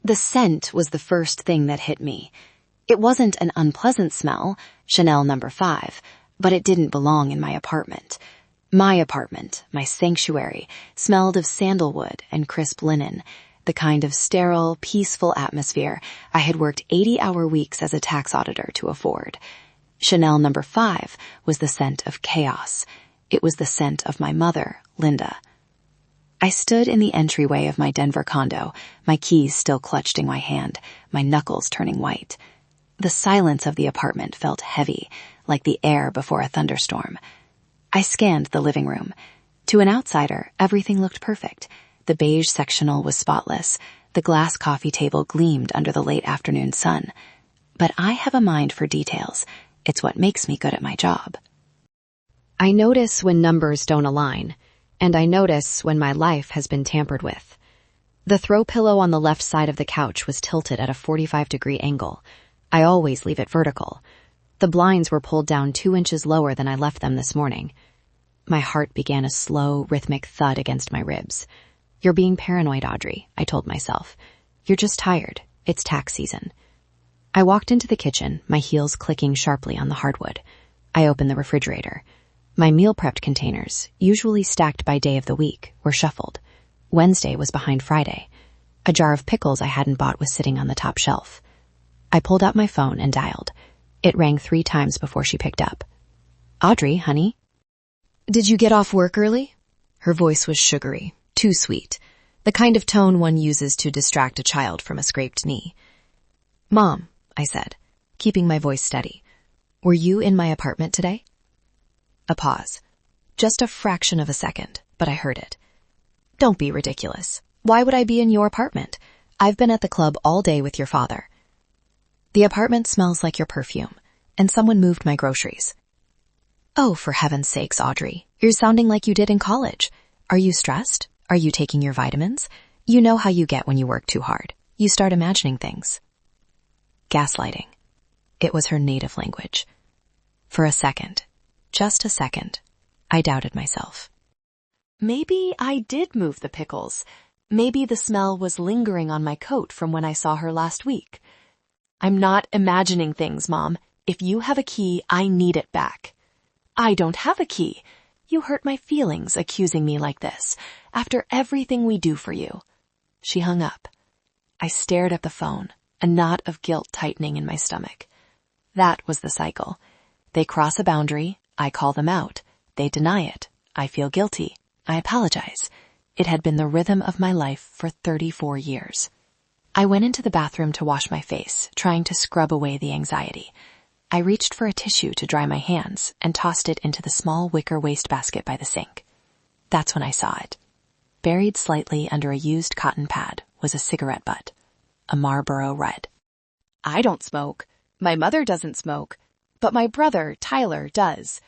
The scent was the first thing that hit me. It wasn't an unpleasant smell, Chanel No. 5, but it didn't belong in my apartment. My apartment, my sanctuary, smelled of sandalwood and crisp linen, the kind of sterile, peaceful atmosphere I had worked 80-hour weeks as a tax auditor to afford. Chanel No. 5 was the scent of chaos. It was the scent of my mother, Linda. I stood in the entryway of my Denver condo, my keys still clutched in my hand, my knuckles turning white. The silence of the apartment felt heavy, like the air before a thunderstorm. I scanned the living room. To an outsider, everything looked perfect. The beige sectional was spotless. The glass coffee table gleamed under the late afternoon sun. But I have a mind for details. It's what makes me good at my job. I notice when numbers don't align, and I notice when my life has been tampered with. The throw pillow on the left side of the couch was tilted at a 45-degree angle. I always leave it vertical. The blinds were pulled down 2 inches lower than I left them this morning. My heart began a slow, rhythmic thud against my ribs. You're being paranoid, Audrey, I told myself. You're just tired. It's tax season. I walked into the kitchen, my heels clicking sharply on the hardwood. I opened the refrigerator. My meal prepped containers, usually stacked by day of the week, were shuffled. Wednesday was behind Friday. A jar of pickles I hadn't bought was sitting on the top shelf. I pulled out my phone and dialed. It rang 3 times before she picked up. Audrey, honey? Did you get off work early? Her voice was sugary, too sweet, the kind of tone one uses to distract a child from a scraped knee. Mom, I said, keeping my voice steady, were you in my apartment today? A pause. Just a fraction of a second, but I heard it. Don't be ridiculous. Why would I be in your apartment? I've been at the club all day with your father. The apartment smells like your perfume, and someone moved my groceries. Oh, for heaven's sakes, Audrey, you're sounding like you did in college. Are you stressed? Are you taking your vitamins? You know how you get when you work too hard. You start imagining things. Gaslighting. It was her native language. For a second, just a second, I doubted myself. Maybe I did move the pickles. Maybe the smell was lingering on my coat from when I saw her last week. I'm not imagining things, Mom. If you have a key, I need it back. I don't have a key. You hurt my feelings accusing me like this, after everything we do for you. She hung up. I stared at the phone, a knot of guilt tightening in my stomach. That was the cycle. They cross a boundary, I call them out. They deny it. I feel guilty. I apologize. It had been the rhythm of my life for 34 years. I went into the bathroom to wash my face, trying to scrub away the anxiety. I reached for a tissue to dry my hands and tossed it into the small wicker wastebasket by the sink. That's when I saw it. Buried slightly under a used cotton pad was a cigarette butt, a Marlboro Red. I don't smoke. My mother doesn't smoke. But my brother, Tyler, does.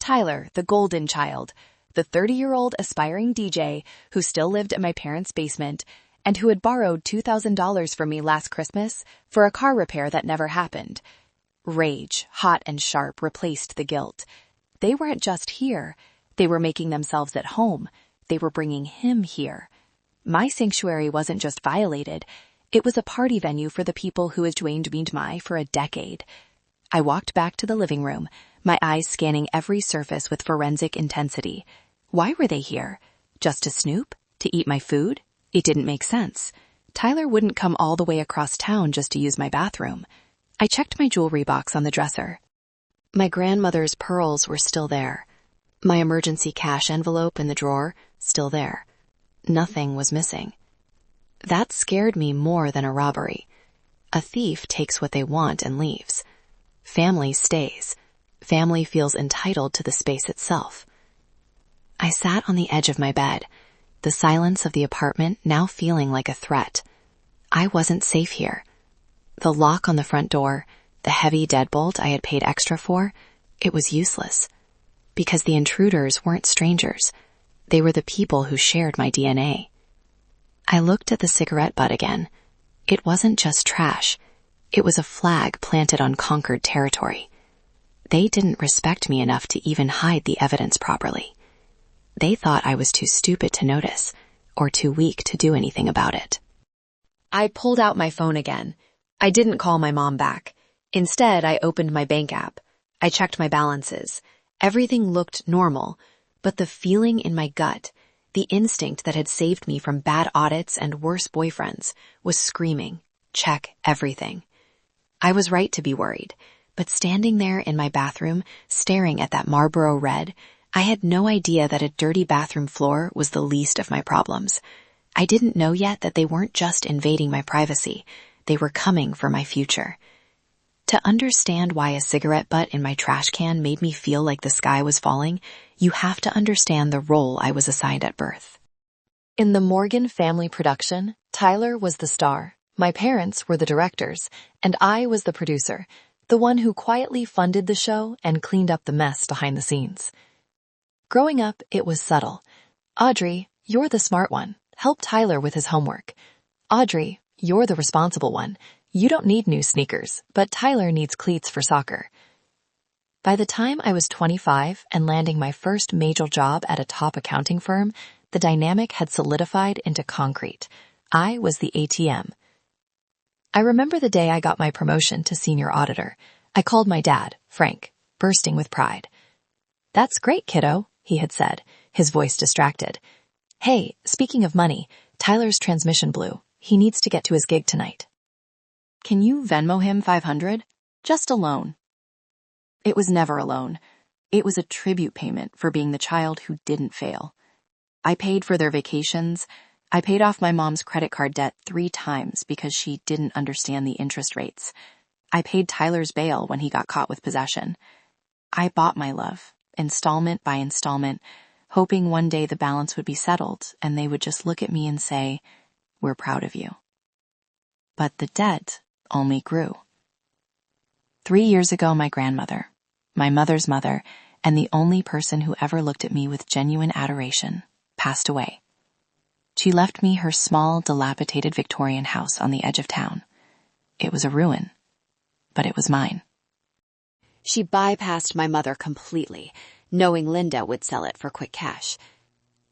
Tyler, the golden child, the 30-year-old aspiring DJ who still lived in my parents' basement and who had borrowed $2,000 from me last Christmas for a car repair that never happened. Rage, hot and sharp, replaced the guilt. They weren't just here. They were making themselves at home. They were bringing him here. My sanctuary wasn't just violated. It was a party venue for the people who had joined me for a decade. I walked back to the living room, my eyes scanning every surface with forensic intensity. Why were they here? Just to snoop? To eat my food? It didn't make sense. Tyler wouldn't come all the way across town just to use my bathroom. I checked my jewelry box on the dresser. My grandmother's pearls were still there. My emergency cash envelope in the drawer, still there. Nothing was missing. That scared me more than a robbery. A thief takes what they want and leaves. Family stays. Family feels entitled to the space itself. I sat on the edge of my bed, the silence of the apartment now feeling like a threat. I wasn't safe here. The lock on the front door, the heavy deadbolt I had paid extra for, it was useless. Because the intruders weren't strangers. They were the people who shared my DNA. I looked at the cigarette butt again. It wasn't just trash. It was a flag planted on conquered territory. They didn't respect me enough to even hide the evidence properly. They thought I was too stupid to notice, or too weak to do anything about it. I pulled out my phone again. I didn't call my mom back. Instead, I opened my bank app. I checked my balances. Everything looked normal, but the feeling in my gut, the instinct that had saved me from bad audits and worse boyfriends, was screaming, check everything. I was right to be worried, but standing there in my bathroom, staring at that Marlboro Red, I had no idea that a dirty bathroom floor was the least of my problems. I didn't know yet that they weren't just invading my privacy. They were coming for my future. To understand why a cigarette butt in my trash can made me feel like the sky was falling, you have to understand the role I was assigned at birth. In the Morgan family production, Tyler was the star, my parents were the directors, and I was the producer, the one who quietly funded the show and cleaned up the mess behind the scenes. Growing up, it was subtle. Audrey, you're the smart one. Help Tyler with his homework. Audrey, you're the responsible one. You don't need new sneakers, but Tyler needs cleats for soccer. By the time I was 25 and landing my first major job at a top accounting firm, the dynamic had solidified into concrete. I was the ATM. I remember the day I got my promotion to senior auditor. I called my dad, Frank, bursting with pride. "That's great, kiddo," he had said, his voice distracted. "Hey, speaking of money, Tyler's transmission blew. He needs to get to his gig tonight. Can you Venmo him $500? Just a loan." It was never a loan. It was a tribute payment for being the child who didn't fail. I paid for their vacations. I paid off my mom's credit card debt 3 times because she didn't understand the interest rates. I paid Tyler's bail when he got caught with possession. I bought my love, installment by installment, hoping one day the balance would be settled and they would just look at me and say, "We're proud of you." But the debt only grew. 3 years ago, my grandmother, my mother's mother, and the only person who ever looked at me with genuine adoration, passed away. She left me her small, dilapidated Victorian house on the edge of town. It was a ruin, but it was mine. She bypassed my mother completely, knowing Linda would sell it for quick cash.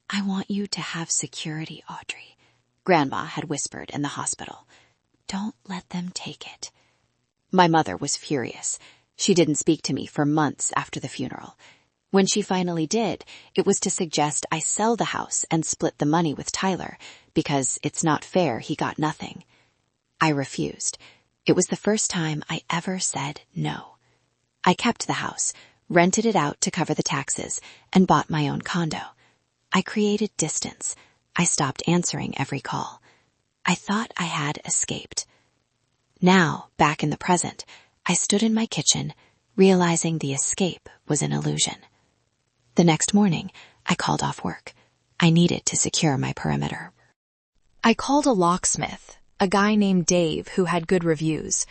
"I want you to have security, Audrey," Grandma had whispered in the hospital. "Don't let them take it." My mother was furious. She didn't speak to me for months after the funeral. When she finally did, it was to suggest I sell the house and split the money with Tyler, because it's not fair he got nothing. I refused. It was the first time I ever said no. I kept the house, rented it out to cover the taxes, and bought my own condo. I created distance. I stopped answering every call. I thought I had escaped. Now, back in the present, I stood in my kitchen, realizing the escape was an illusion. The next morning, I called off work. I needed to secure my perimeter. I called a locksmith, a guy named Dave who had good reviews.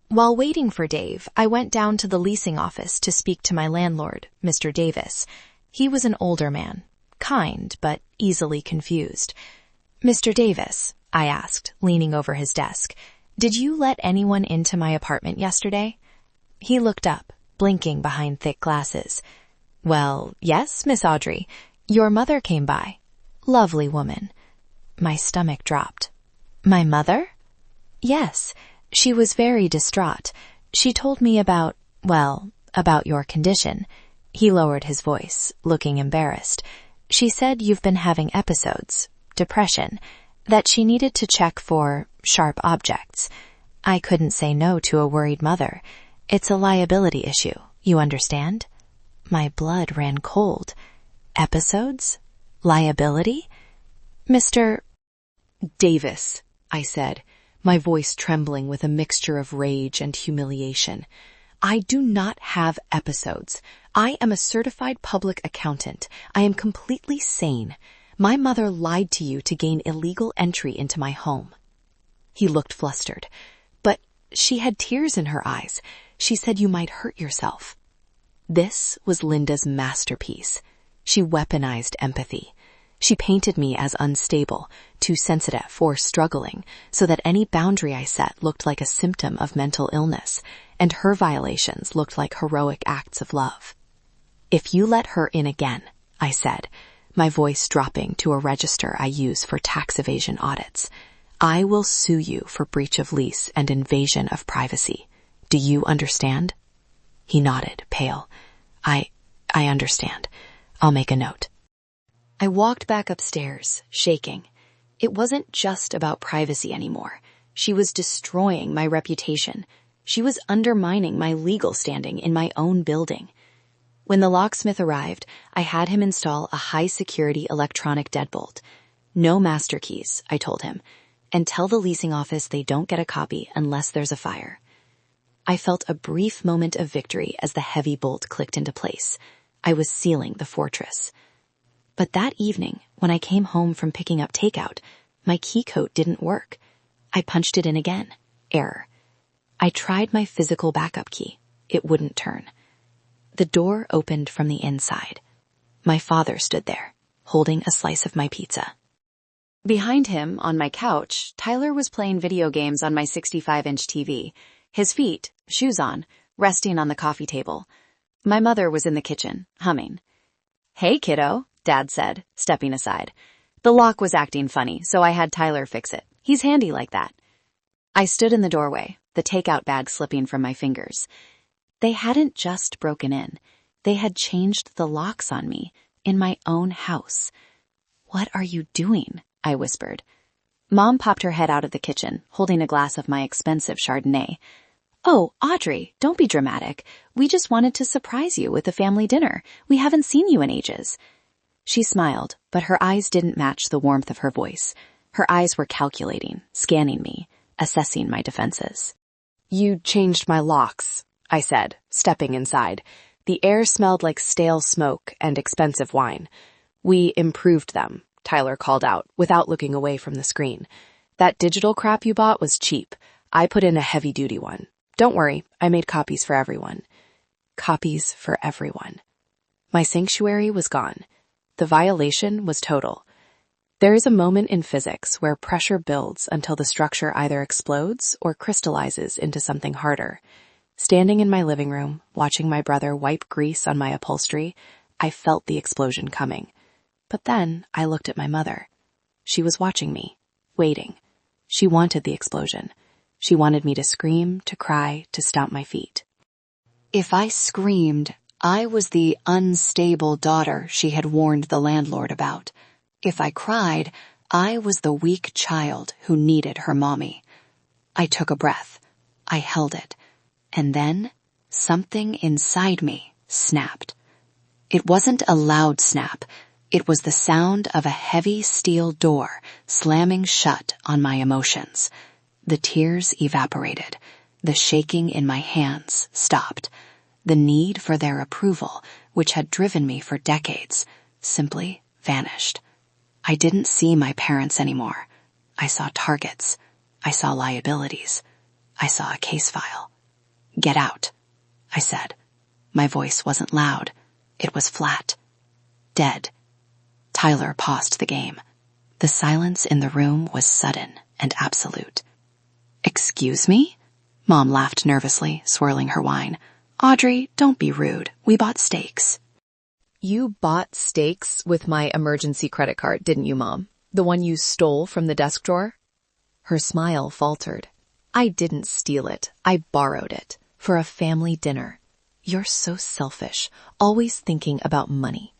While waiting for Dave, I went down to the leasing office to speak to my landlord, Mr. Davis. He was an older man, kind but easily confused. "Mr. Davis," I asked, leaning over his desk, "did you let anyone into my apartment yesterday?" He looked up, blinking behind thick glasses. "Well, yes, Miss Audrey. Your mother came by. Lovely woman." My stomach dropped. "My mother?" "Yes. She was very distraught. She told me about your condition." He lowered his voice, looking embarrassed. "She said you've been having episodes, depression, that she needed to check for sharp objects. I couldn't say no to a worried mother. It's a liability issue, you understand?" My blood ran cold. Episodes? Liability? "Mr. Davis," I said, my voice trembling with a mixture of rage and humiliation. "I do not have episodes. I am a certified public accountant. I am completely sane. My mother lied to you to gain illegal entry into my home." He looked flustered. "But she had tears in her eyes. She said you might hurt yourself." This was Linda's masterpiece. She weaponized empathy. She painted me as unstable, too sensitive or struggling, so that any boundary I set looked like a symptom of mental illness, and her violations looked like heroic acts of love. "If you let her in again," I said, my voice dropping to a register I use for tax evasion audits, I will sue you for breach of lease and invasion of privacy. Do you understand? He nodded, pale. I understand. I'll make a note. I walked back upstairs, shaking. It wasn't just about privacy anymore. She was destroying my reputation. She was undermining my legal standing in my own building. When the locksmith arrived, I had him install a high-security electronic deadbolt. No master keys, I told him, and tell the leasing office they don't get a copy unless there's a fire. I felt a brief moment of victory as the heavy bolt clicked into place. I was sealing the fortress. But that evening, when I came home from picking up takeout, my key code didn't work. I punched it in again. Error. I tried my physical backup key. It wouldn't turn. The door opened from the inside. My father stood there, holding a slice of my pizza. Behind him, on my couch, Tyler was playing video games on my 65-inch TV, his feet, shoes on, resting on the coffee table. My mother was in the kitchen, humming. "Hey, kiddo," Dad said, stepping aside. The lock was acting funny, so I had Tyler fix it. He's handy like that. I stood in the doorway, the takeout bag slipping from my fingers. They hadn't just broken in. They had changed the locks on me, in my own house. "What are you doing?" I whispered. Mom popped her head out of the kitchen, holding a glass of my expensive Chardonnay. "Oh, Audrey, don't be dramatic. We just wanted to surprise you with a family dinner. We haven't seen you in ages." She smiled, but her eyes didn't match the warmth of her voice. Her eyes were calculating, scanning me, assessing my defenses. "You changed my locks," I said, stepping inside. The air smelled like stale smoke and expensive wine. "We improved them," Tyler called out, without looking away from the screen. "That digital crap you bought was cheap. I put in a heavy-duty one. Don't worry, I made copies for everyone." Copies for everyone. My sanctuary was gone. The violation was total. There is a moment in physics where pressure builds until the structure either explodes or crystallizes into something harder. Standing in my living room, watching my brother wipe grease on my upholstery, I felt the explosion coming. But then I looked at my mother. She was watching me, waiting. She wanted the explosion. She wanted me to scream, to cry, to stomp my feet. If I screamed, I was the unstable daughter she had warned the landlord about. If I cried, I was the weak child who needed her mommy. I took a breath. I held it. And then, something inside me snapped. It wasn't a loud snap. It was the sound of a heavy steel door slamming shut on my emotions. The tears evaporated. The shaking in my hands stopped. The need for their approval, which had driven me for decades, simply vanished. I didn't see my parents anymore. I saw targets. I saw liabilities. I saw a case file. "Get out," I said. My voice wasn't loud. It was flat. Dead. Tyler paused the game. The silence in the room was sudden and absolute. "Excuse me?" Mom laughed nervously, swirling her wine. "Audrey, don't be rude. We bought steaks." "You bought steaks with my emergency credit card, didn't you, Mom? The one you stole from the desk drawer?" Her smile faltered. "I didn't steal it. I borrowed it. For a family dinner. You're so selfish, always thinking about money."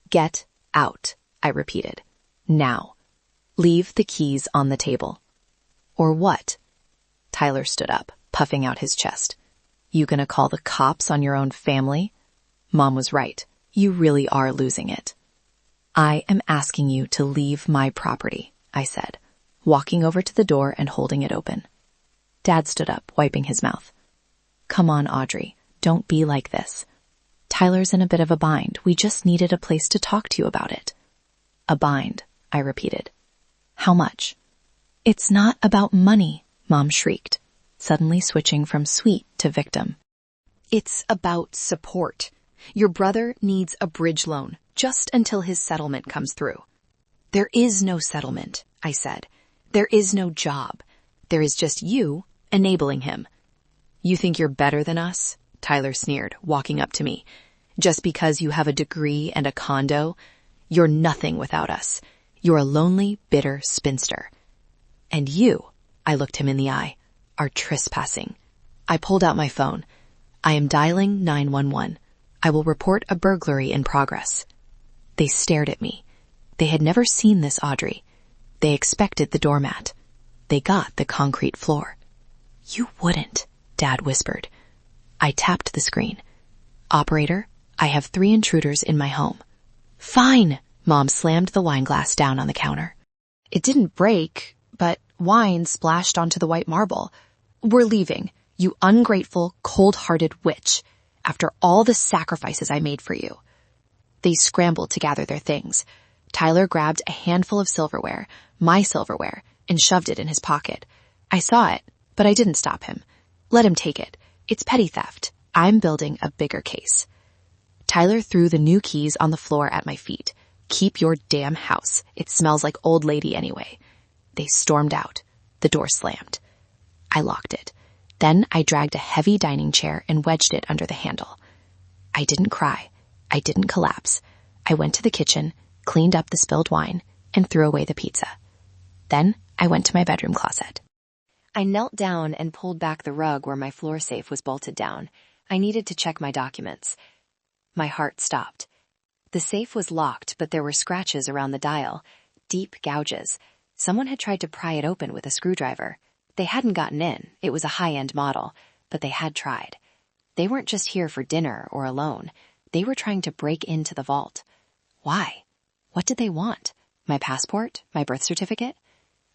"Get out," I repeated. "Now. Leave the keys on the table." "Or what?" Tyler stood up, puffing out his chest. "You gonna call the cops on your own family?" Mom was right. You really are losing it. "I am asking you to leave my property," I said, walking over to the door and holding it open. Dad stood up, wiping his mouth. "Come on, Audrey. Don't be like this. Tyler's in a bit of a bind. We just needed a place to talk to you about it." "A bind," I repeated. "How much?" "It's not about money," Mom shrieked, suddenly switching from sweet to victim. "It's about support. Your brother needs a bridge loan, just until his settlement comes through." "There is no settlement," I said. "There is no job. There is just you enabling him." "You think you're better than us?" Tyler sneered, walking up to me. "Just because you have a degree and a condo? You're nothing without us. You're a lonely, bitter spinster." And you, I looked him in the eye, are trespassing. I pulled out my phone. I am dialing 911. I will report a burglary in progress. They stared at me. They had never seen this Audrey. They expected the doormat. They got the concrete floor. You wouldn't, Dad whispered. I tapped the screen. Operator, I have 3 intruders in my home. Fine, Mom slammed the wine glass down on the counter. It didn't break, but wine splashed onto the white marble. We're leaving, you ungrateful, cold-hearted witch, after all the sacrifices I made for you. They scrambled to gather their things. Tyler grabbed a handful of silverware, my silverware, and shoved it in his pocket. I saw it, but I didn't stop him. Let him take it. It's petty theft. I'm building a bigger case. Tyler threw the new keys on the floor at my feet. Keep your damn house. It smells like old lady anyway. They stormed out. The door slammed. I locked it. Then I dragged a heavy dining chair and wedged it under the handle. I didn't cry. I didn't collapse. I went to the kitchen, cleaned up the spilled wine, and threw away the pizza. Then I went to my bedroom closet. I knelt down and pulled back the rug where my floor safe was bolted down. I needed to check my documents. My heart stopped. The safe was locked, but there were scratches around the dial, deep gouges. Someone had tried to pry it open with a screwdriver. They hadn't gotten in. It was a high-end model, but they had tried. They weren't just here for dinner or alone. They were trying to break into the vault. Why? What did they want? My passport? My birth certificate?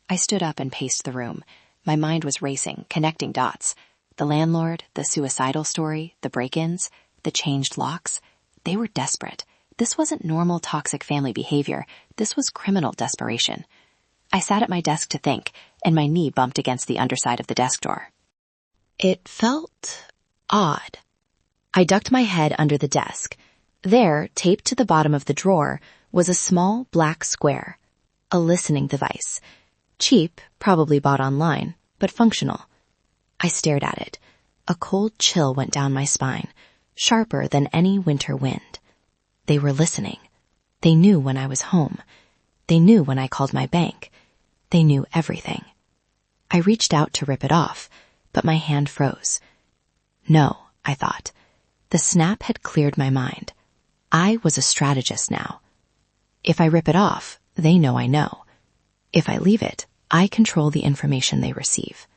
I stood up and paced the room. My mind was racing, connecting dots. The landlord, the suicidal story, the break-ins, the changed locks. They were desperate. This wasn't normal toxic family behavior. This was criminal desperation. I sat at my desk to think, and my knee bumped against the underside of the desk door. It felt odd. I ducked my head under the desk. There, taped to the bottom of the drawer, was a small black square. A listening device. Cheap, probably bought online, but functional. I stared at it. A cold chill went down my spine, sharper than any winter wind. They were listening. They knew when I was home. They knew when I called my bank. They knew everything. I reached out to rip it off, but my hand froze. No, I thought. The snap had cleared my mind. I was a strategist now. If I rip it off, they know I know. If I leave it, I control the information they receive.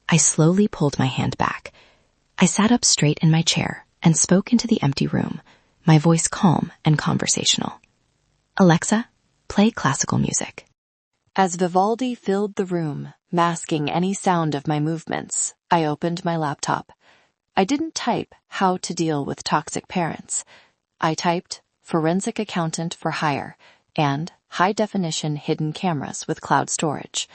I slowly pulled my hand back. I sat up straight in my chair and spoke into the empty room, my voice calm and conversational. Alexa, play classical music. As Vivaldi filled the room, masking any sound of my movements, I opened my laptop. I didn't type how to deal with toxic parents. I typed forensic accountant for hire and high-definition hidden cameras with cloud storage.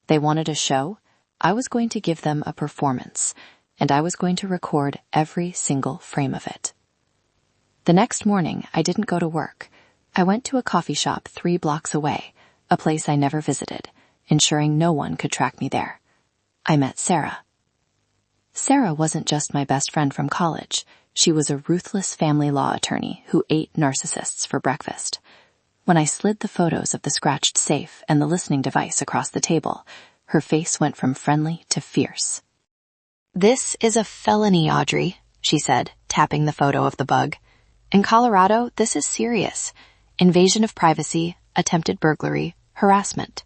They wanted a show. I was going to give them a performance, and I was going to record every single frame of it. The next morning, I didn't go to work. I went to a coffee shop 3 blocks away, a place I never visited, ensuring no one could track me there. I met Sarah. Sarah wasn't just my best friend from college. She was a ruthless family law attorney who ate narcissists for breakfast. When I slid the photos of the scratched safe and the listening device across the table, her face went from friendly to fierce. "This is a felony, Audrey," she said, tapping the photo of the bug. "In Colorado, this is serious. Invasion of privacy, attempted burglary, harassment."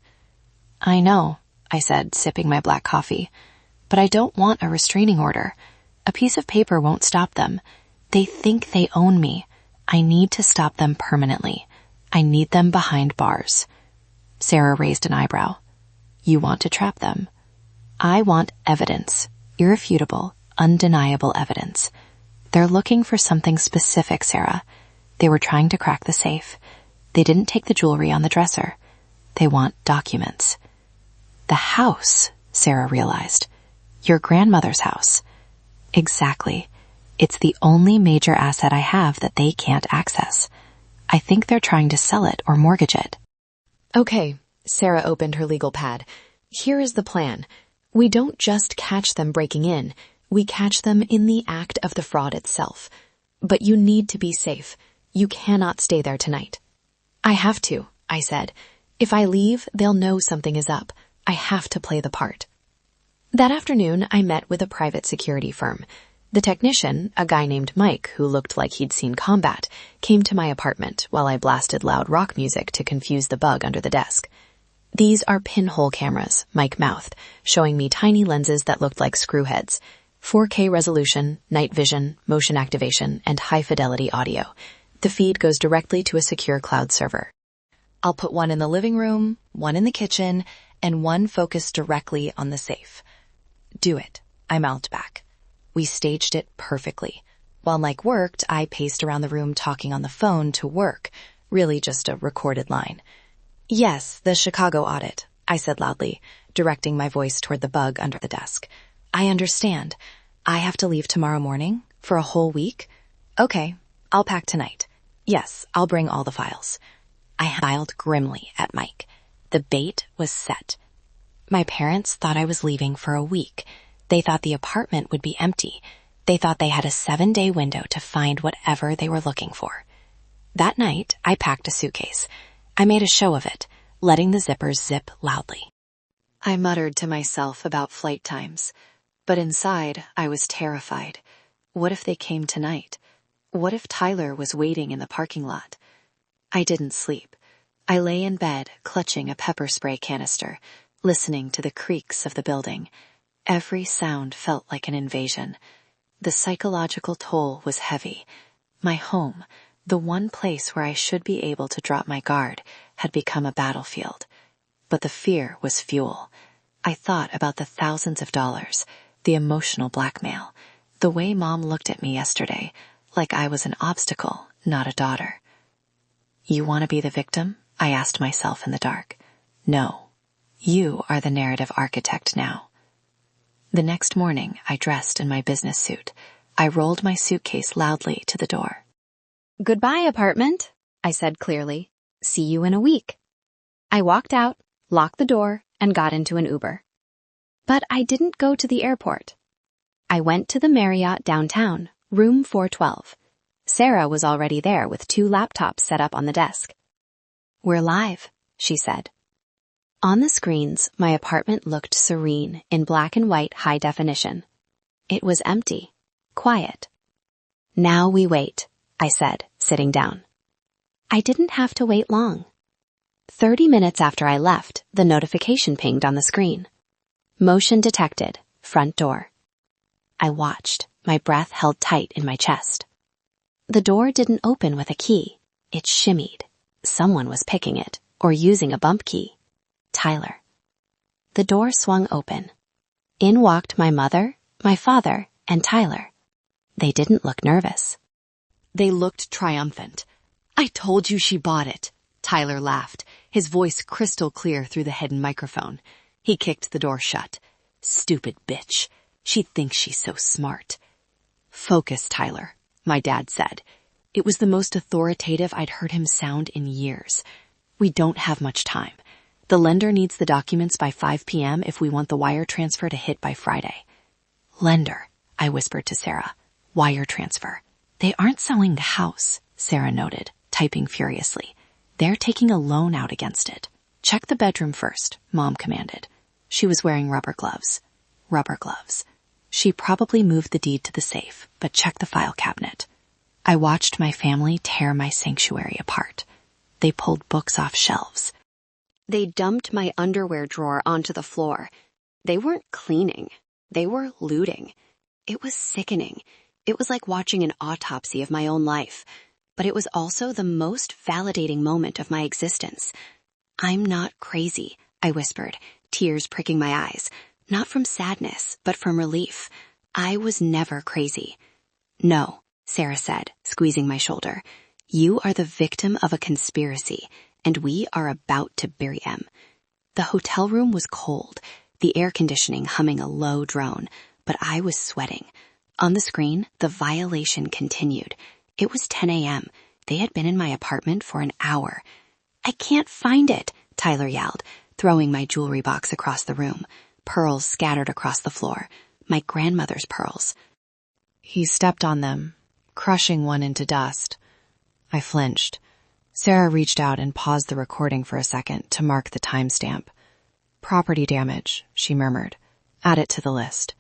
"I know," I said, sipping my black coffee, "but I don't want a restraining order. A piece of paper won't stop them. They think they own me. I need to stop them permanently. I need them behind bars." Sarah raised an eyebrow. "You want to trap them?" "I want evidence. Irrefutable, undeniable evidence. They're looking for something specific, Sarah. They were trying to crack the safe. They didn't take the jewelry on the dresser. They want documents." "The house," Sarah realized. "Your grandmother's house." "Exactly. It's the only major asset I have that they can't access. I think they're trying to sell it or mortgage it." "Okay," Sarah opened her legal pad. "Here is the plan. We don't just catch them breaking in. We catch them in the act of the fraud itself. But you need to be safe. You cannot stay there tonight." "I have to," I said. "If I leave, they'll know something is up. I have to play the part. That afternoon, I met with a private security firm. The technician, a guy named Mike who looked like he'd seen combat, came to my apartment while I blasted loud rock music to confuse the bug under the desk. These are pinhole cameras, Mike mouthed, showing me tiny lenses that looked like screw heads. 4K resolution, night vision, motion activation, and high-fidelity audio. The feed goes directly to a secure cloud server. I'll put one in the living room, one in the kitchen, and one focused directly on the safe. Do it, I mouthed back. We staged it perfectly. While Mike worked, I paced around the room talking on the phone to work, really just a recorded line. Yes, the Chicago audit, I said loudly, directing my voice toward the bug under the desk. I understand. I have to leave tomorrow morning? For a whole week? Okay, I'll pack tonight. Yes, I'll bring all the files. I smiled grimly at Mike. The bait was set. My parents thought I was leaving for a week. They thought the apartment would be empty. They thought they had a 7-day window to find whatever they were looking for. That night, I packed a suitcase. I made a show of it, letting the zippers zip loudly. I muttered to myself about flight times, but inside I was terrified. What if they came tonight? What if Tyler was waiting in the parking lot? I didn't sleep. I lay in bed, clutching a pepper spray canister, listening to the creaks of the building. Every sound felt like an invasion. The psychological toll was heavy. My home, the one place where I should be able to drop my guard, had become a battlefield. But the fear was fuel. I thought about the thousands of dollars, the emotional blackmail, the way Mom looked at me yesterday, like I was an obstacle, not a daughter. You want to be the victim? I asked myself in the dark. No, you are the narrative architect now. The next morning, I dressed in my business suit. I rolled my suitcase loudly to the door. Goodbye, apartment, I said clearly. See you in a week. I walked out, locked the door, and got into an Uber. But I didn't go to the airport. I went to the Marriott downtown, room 412. Sarah was already there with 2 laptops set up on the desk. We're live, she said. On the screens, my apartment looked serene in black and white high definition. It was empty, quiet. Now we wait, I said, sitting down. I didn't have to wait long. 30 minutes after I left, the notification pinged on the screen. Motion detected, front door. I watched, my breath held tight in my chest. The door didn't open with a key. It shimmied. Someone was picking it, or using a bump key. Tyler. The door swung open. In walked my mother, my father, and Tyler. They didn't look nervous. They looked triumphant. I told you she bought it. Tyler laughed, his voice crystal clear through the hidden microphone. He kicked the door shut. Stupid bitch. She thinks she's so smart. Focus, Tyler, my dad said. It was the most authoritative I'd heard him sound in years. We don't have much time. The lender needs the documents by 5 p.m. if we want the wire transfer to hit by Friday. Lender, I whispered to Sarah. Wire transfer. They aren't selling the house, Sarah noted, typing furiously. They're taking a loan out against it. Check the bedroom first, Mom commanded. She was wearing rubber gloves. Rubber gloves. She probably moved the deed to the safe, but check the file cabinet. I watched my family tear my sanctuary apart. They pulled books off shelves. They dumped my underwear drawer onto the floor. They weren't cleaning. They were looting. It was sickening. It was like watching an autopsy of my own life. But it was also the most validating moment of my existence. I'm not crazy, I whispered, tears pricking my eyes. Not from sadness, but from relief. I was never crazy. No, Sarah said, squeezing my shoulder. You are the victim of a conspiracy, and we are about to bury him. The hotel room was cold, the air conditioning humming a low drone, but I was sweating. On the screen, the violation continued. It was 10 a.m. They had been in my apartment for an hour. I can't find it, Tyler yelled, throwing my jewelry box across the room. Pearls scattered across the floor. My grandmother's pearls. He stepped on them, crushing one into dust. I flinched. Sarah reached out and paused the recording for a second to mark the timestamp. Property damage, she murmured. Add it to the list.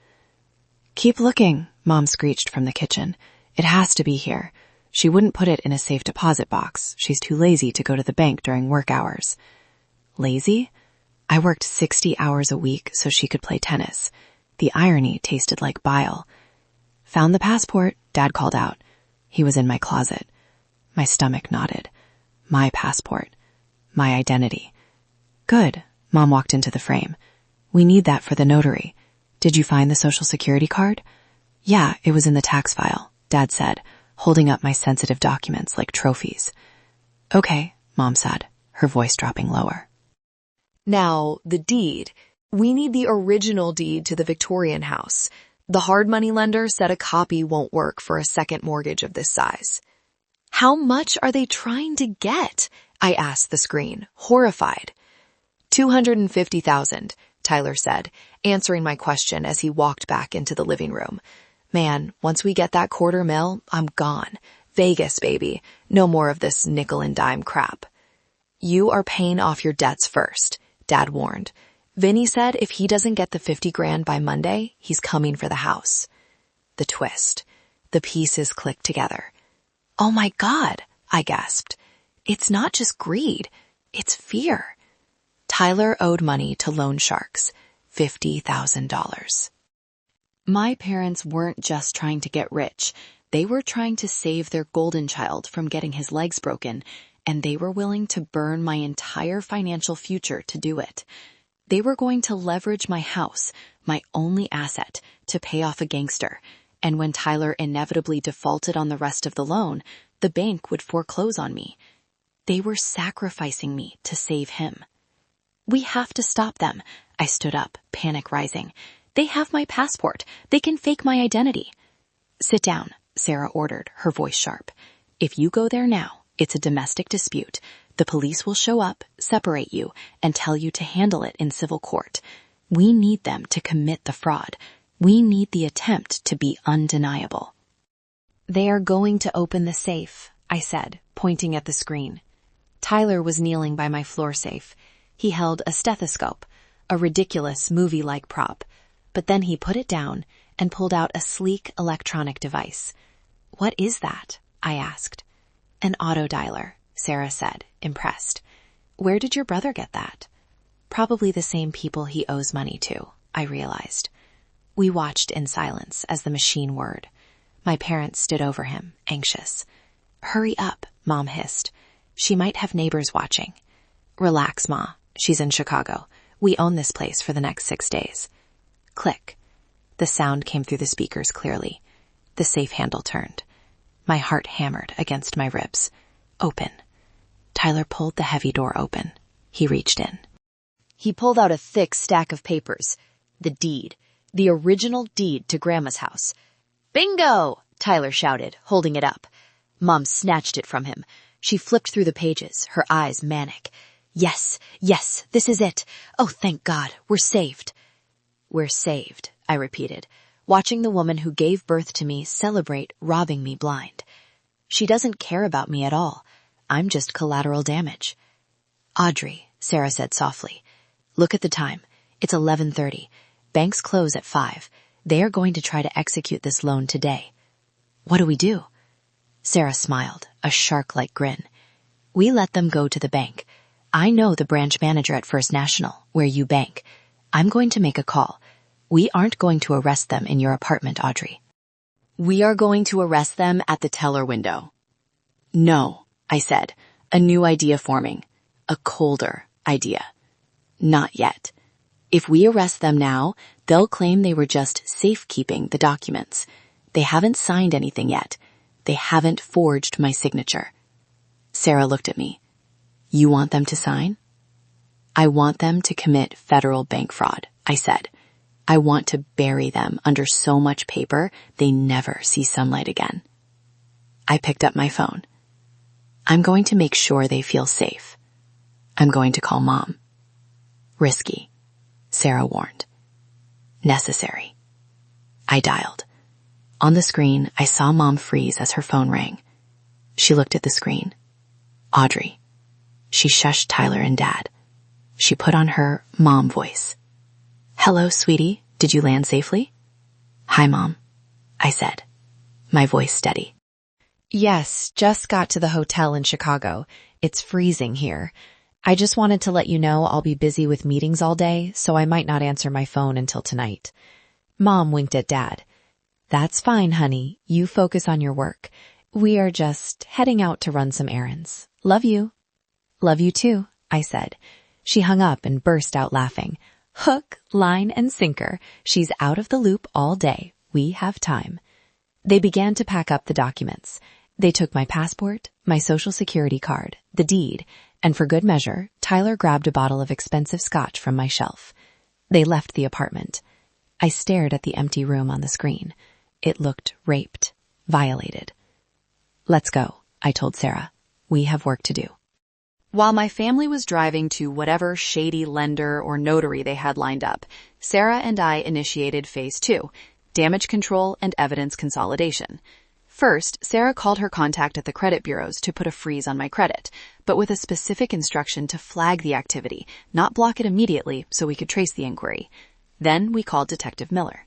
Keep looking, Mom screeched from the kitchen. It has to be here. She wouldn't put it in a safe deposit box. She's too lazy to go to the bank during work hours. Lazy? I worked 60 hours a week so she could play tennis. The irony tasted like bile. Found the passport, Dad called out. He was in my closet. My stomach nodded. My passport. My identity. Good. Mom walked into the frame. We need that for the notary. Did you find the Social Security card? Yeah, it was in the tax file, Dad said, holding up my sensitive documents like trophies. Okay, Mom said, her voice dropping lower. Now, the deed. We need the original deed to the Victorian house. The hard money lender said a copy won't work for a second mortgage of this size. How much are they trying to get? I asked the screen, horrified. $250,000, Tyler said, answering my question as he walked back into the living room. Man, once we get that $250,000, I'm gone. Vegas, baby. No more of this nickel and dime crap. You are paying off your debts first, Dad warned. Vinny said if he doesn't get the $50,000 by Monday, he's coming for the house. The twist. The pieces clicked together. Oh my God, I gasped. It's not just greed. It's fear. Tyler owed money to loan sharks, $50,000. My parents weren't just trying to get rich. They were trying to save their golden child from getting his legs broken, and they were willing to burn my entire financial future to do it. They were going to leverage my house, my only asset, to pay off a gangster, and when Tyler inevitably defaulted on the rest of the loan, the bank would foreclose on me. They were sacrificing me to save him. We have to stop them. I stood up, panic rising. They have my passport. They can fake my identity. Sit down, Sarah ordered, her voice sharp. If you go there now, it's a domestic dispute. The police will show up, separate you, and tell you to handle it in civil court. We need them to commit the fraud. We need the attempt to be undeniable. They are going to open the safe, I said, pointing at the screen. Tyler was kneeling by my floor safe. He held a stethoscope, a ridiculous movie-like prop, but then he put it down and pulled out a sleek electronic device. What is that? I asked. An autodialer, Sarah said, impressed. Where did your brother get that? Probably the same people he owes money to, I realized. We watched in silence as the machine whirred. My parents stood over him, anxious. Hurry up, Mom hissed. She might have neighbors watching. Relax, Ma. She's in Chicago. We own this place for the next 6 days. Click. The sound came through the speakers clearly. The safe handle turned. My heart hammered against my ribs. Open. Tyler pulled the heavy door open. He reached in. He pulled out a thick stack of papers. The deed. The original deed to Grandma's house. Bingo! Tyler shouted, holding it up. Mom snatched it from him. She flipped through the pages, her eyes manic. Yes, this is it. Oh, thank God, we're saved. We're saved, I repeated, watching the woman who gave birth to me celebrate robbing me blind. She doesn't care about me at all. I'm just collateral damage. Audrey, Sarah said softly. Look at the time. It's 11:30. Banks close at 5. They are going to try to execute this loan today. What do we do? Sarah smiled, a shark-like grin. We let them go to the bank. I know the branch manager at First National, where you bank. I'm going to make a call. We aren't going to arrest them in your apartment, Audrey. We are going to arrest them at the teller window. No, I said, a new idea forming. A colder idea. Not yet. If we arrest them now, they'll claim they were just safekeeping the documents. They haven't signed anything yet. They haven't forged my signature. Sarah looked at me. You want them to sign? I want them to commit federal bank fraud, I said. I want to bury them under so much paper they never see sunlight again. I picked up my phone. I'm going to make sure they feel safe. I'm going to call Mom. Risky, Sarah warned. Necessary. I dialed. On the screen, I saw Mom freeze as her phone rang. She looked at the screen. Audrey. She shushed Tyler and Dad. She put on her mom voice. "Hello, sweetie. Did you land safely?" "Hi, Mom," I said, my voice steady. "Yes, just got to the hotel in Chicago. It's freezing here. I just wanted to let you know I'll be busy with meetings all day, so I might not answer my phone until tonight." Mom winked at Dad. "That's fine, honey. You focus on your work. We are just heading out to run some errands. Love you." "Love you too," I said. She hung up and burst out laughing. Hook, line, and sinker. She's out of the loop all day. We have time. They began to pack up the documents. They took my passport, my social security card, the deed, and for good measure, Tyler grabbed a bottle of expensive scotch from my shelf. They left the apartment. I stared at the empty room on the screen. It looked raped, violated. "Let's go," I told Sarah. "We have work to do." While my family was driving to whatever shady lender or notary they had lined up, Sarah and I initiated phase 2, damage control and evidence consolidation. First, Sarah called her contact at the credit bureaus to put a freeze on my credit, but with a specific instruction to flag the activity, not block it immediately so we could trace the inquiry. Then we called Detective Miller.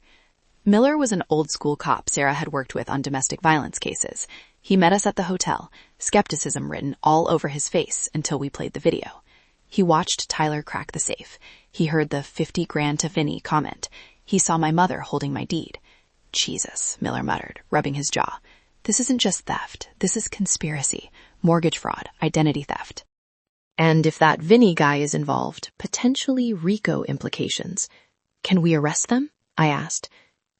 Miller was an old-school cop Sarah had worked with on domestic violence cases. He met us at the hotel, skepticism written all over his face until we played the video. He watched Tyler crack the safe. He heard the 50 grand to Vinny comment. He saw my mother holding my deed. "Jesus," Miller muttered, rubbing his jaw. "This isn't just theft. This is conspiracy, mortgage fraud, identity theft. And if that Vinny guy is involved, potentially RICO implications. Can we arrest them?" I asked.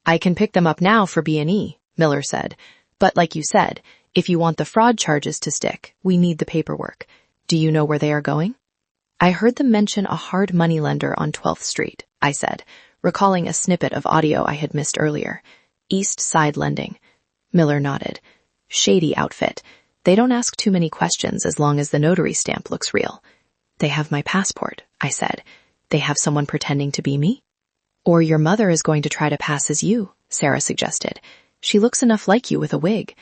"I can pick them up now for B&E, Miller said. "But like you said, if you want the fraud charges to stick, we need the paperwork. Do you know where they are going?" "I heard them mention a hard money lender on 12th Street, I said, recalling a snippet of audio I had missed earlier. "East Side Lending." Miller nodded. "Shady outfit. They don't ask too many questions as long as the notary stamp looks real." "They have my passport," I said. "They have someone pretending to be me?" "Or your mother is going to try to pass as you," Sarah suggested. "She looks enough like you with a wig."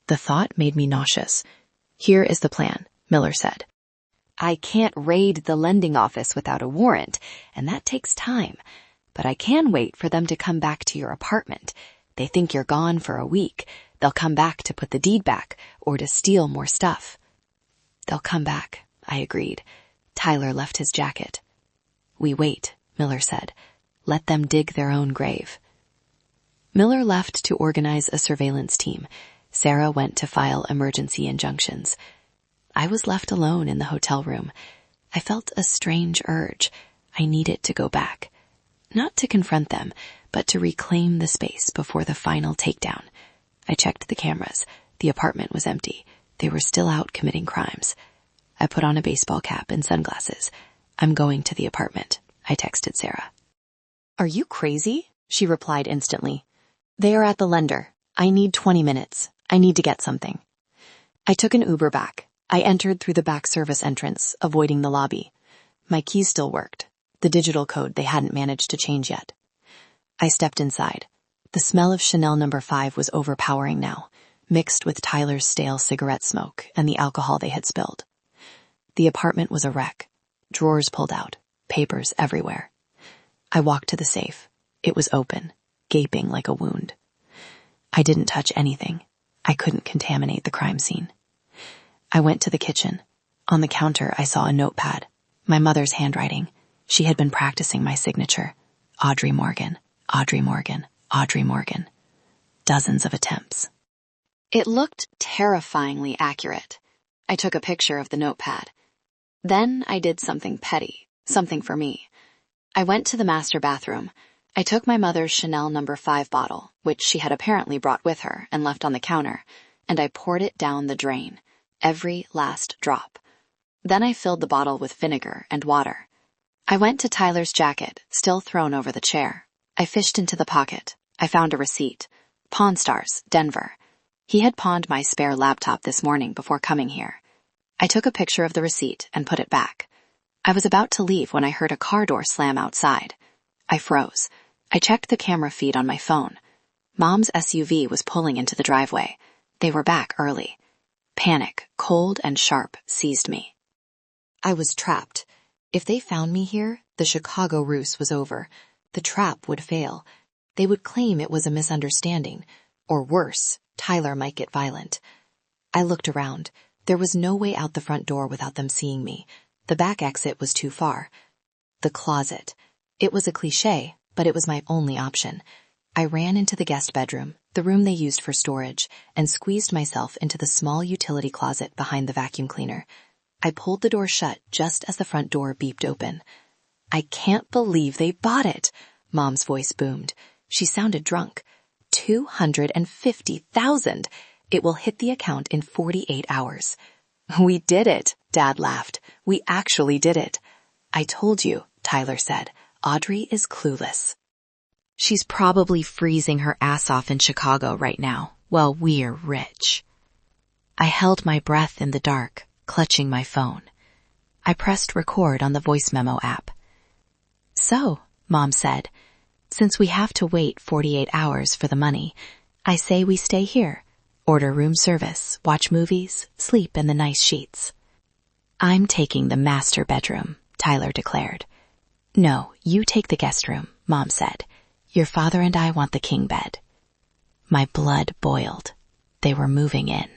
The thought made me nauseous. "Here is the plan," Miller said. "I can't raid the lending office without a warrant, and that takes time. But I can wait for them to come back to your apartment. They think you're gone for a week. They'll come back to put the deed back or to steal more stuff." "They'll come back," I agreed. Tyler left his jacket. "We wait," Miller said. "Let them dig their own grave." Miller left to organize a surveillance team. Sarah went to file emergency injunctions. I was left alone in the hotel room. I felt a strange urge. I needed to go back. Not to confront them, but to reclaim the space before the final takedown. I checked the cameras. The apartment was empty. They were still out committing crimes. I put on a baseball cap and sunglasses. "I'm going to the apartment," I texted Sarah. "Are you crazy?" she replied instantly. "They are at the lender. I need 20 minutes. I need to get something." I took an Uber back. I entered through the back service entrance, avoiding the lobby. My keys still worked. The digital code they hadn't managed to change yet. I stepped inside. The smell of Chanel No. 5 was overpowering now, mixed with Tyler's stale cigarette smoke and the alcohol they had spilled. The apartment was a wreck. Drawers pulled out, papers everywhere. I walked to the safe. It was open, gaping like a wound. I didn't touch anything. I couldn't contaminate the crime scene. I went to the kitchen. On the counter, I saw a notepad. My mother's handwriting. She had been practicing my signature. Audrey Morgan, Audrey Morgan, Audrey Morgan. Dozens of attempts. It looked terrifyingly accurate. I took a picture of the notepad. Then I did something petty, something for me. I went to the master bathroom. I took my mother's Chanel No. 5 bottle, which she had apparently brought with her and left on the counter, and I poured it down the drain, every last drop. Then I filled the bottle with vinegar and water. I went to Tyler's jacket, still thrown over the chair. I fished into the pocket. I found a receipt. Pawn Stars, Denver. He had pawned my spare laptop this morning before coming here. I took a picture of the receipt and put it back. I was about to leave when I heard a car door slam outside. I froze. I checked the camera feed on my phone. Mom's SUV was pulling into the driveway. They were back early. Panic, cold and sharp, seized me. I was trapped. If they found me here, the Chicago ruse was over. The trap would fail. They would claim it was a misunderstanding. Or worse, Tyler might get violent. I looked around. There was no way out the front door without them seeing me. The back exit was too far. The closet. It was a cliché, but it was my only option. I ran into the guest bedroom, the room they used for storage, and squeezed myself into the small utility closet behind the vacuum cleaner. I pulled the door shut just as the front door beeped open. "I can't believe they bought it," Mom's voice boomed. She sounded drunk. $250,000. It will hit the account in 48 hours. "We did it," Dad laughed. "We actually did it." "I told you," Tyler said. "Audrey is clueless." She's probably freezing her ass off in Chicago right now, while we're rich. I held my breath in the dark, clutching my phone. I pressed record on the voice memo app. "So," Mom said, "since we have to wait 48 hours for the money, I say we stay here, order room service, watch movies, sleep in the nice sheets." "I'm taking the master bedroom," Tyler declared. "No, you take the guest room," Mom said. "Your father and I want the king bed." My blood boiled. They were moving in.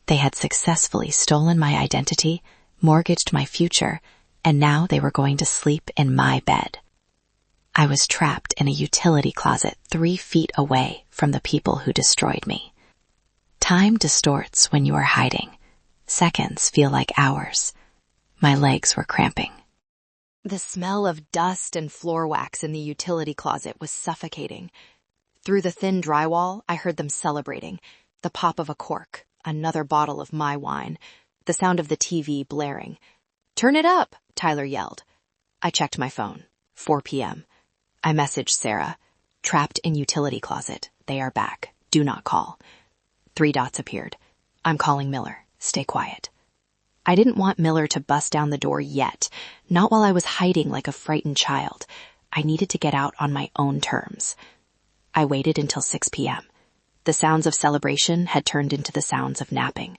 They had successfully stolen my identity, mortgaged my future, and now they were going to sleep in my bed. I was trapped in a utility closet 3 feet away from the people who destroyed me. Time distorts when you are hiding. Seconds feel like hours. My legs were cramping. The smell of dust and floor wax in the utility closet was suffocating. Through the thin drywall, I heard them celebrating. The pop of a cork, another bottle of my wine, the sound of the TV blaring. "Turn it up," Tyler yelled. I checked my phone. 4 p.m. I messaged Sarah. "Trapped in utility closet. They are back. Do not call." 3 dots appeared. "I'm calling Miller. Stay quiet." I didn't want Miller to bust down the door yet, not while I was hiding like a frightened child. I needed to get out on my own terms. I waited until 6 p.m. The sounds of celebration had turned into the sounds of napping.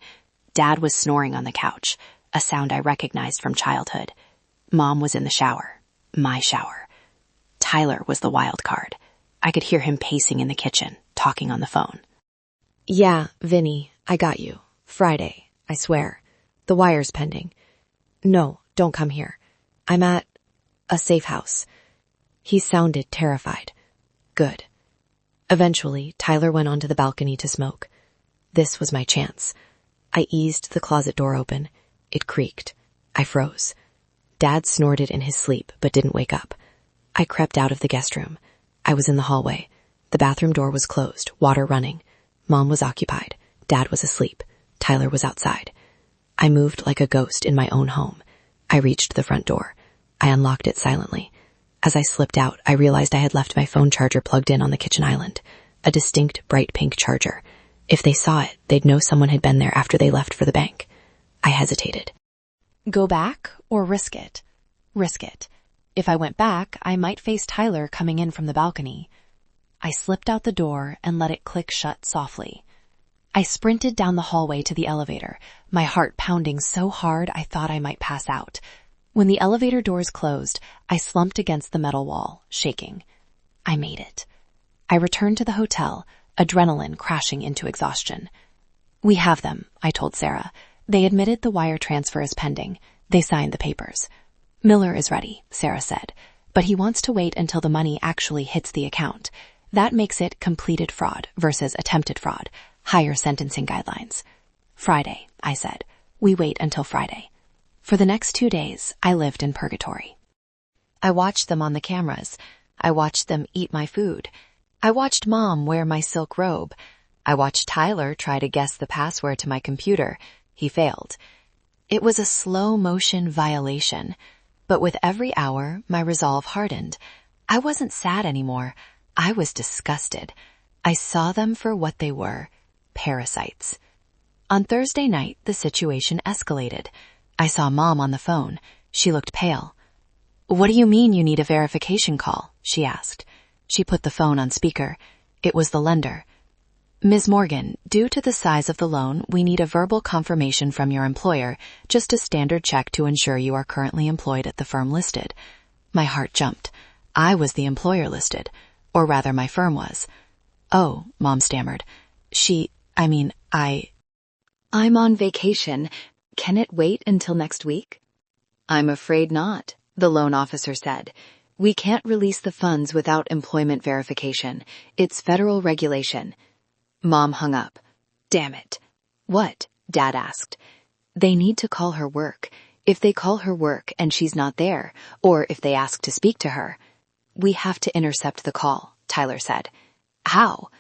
Dad was snoring on the couch, a sound I recognized from childhood. Mom was in the shower. My shower. Tyler was the wild card. I could hear him pacing in the kitchen, talking on the phone. "Yeah, Vinny, I got you. Friday, I swear. The wire's pending. No, don't come here. I'm at a safe house." He sounded terrified. Good. Eventually, Tyler went onto the balcony to smoke. This was my chance. I eased the closet door open. It creaked. I froze. Dad snorted in his sleep, but didn't wake up. I crept out of the guest room. I was in the hallway. The bathroom door was closed, water running. Mom was occupied. Dad was asleep. Tyler was outside. I moved like a ghost in my own home. I reached the front door. I unlocked it silently. As I slipped out, I realized I had left my phone charger plugged in on the kitchen island. A distinct, bright pink charger. If they saw it, they'd know someone had been there after they left for the bank. I hesitated. Go back or risk it? Risk it. If I went back, I might face Tyler coming in from the balcony. I slipped out the door and let it click shut softly. I sprinted down the hallway to the elevator, my heart pounding so hard I thought I might pass out. When the elevator doors closed, I slumped against the metal wall, shaking. I made it. I returned to the hotel, adrenaline crashing into exhaustion. "We have them," I told Sarah. "They admitted the wire transfer is pending. They signed the papers." "Miller is ready," Sarah said, "but he wants to wait until the money actually hits the account. That makes it completed fraud versus attempted fraud, higher sentencing guidelines." "Friday," I said. "We wait until Friday." For the next 2 days, I lived in purgatory. I watched them on the cameras. I watched them eat my food. I watched Mom wear my silk robe. I watched Tyler try to guess the password to my computer. He failed. It was a slow-motion violation. But with every hour, my resolve hardened. I wasn't sad anymore. I was disgusted. I saw them for what they were, parasites. On Thursday night, the situation escalated. I saw Mom on the phone. She looked pale. "What do you mean you need a verification call?" she asked. She put the phone on speaker. It was the lender. Ms. Morgan, due to the size of the loan, we need a verbal confirmation from your employer, just a standard check to ensure you are currently employed at the firm listed. My heart jumped. I was the employer listed, or rather my firm was. Oh, Mom stammered. I'm on vacation. Can it wait until next week? I'm afraid not, the loan officer said. We can't release the funds without employment verification. It's federal regulation. Mom hung up. Damn it. What? Dad asked. They need to call her work. If they call her work and she's not there, or if they ask to speak to her, we have to intercept the call, Tyler said. How?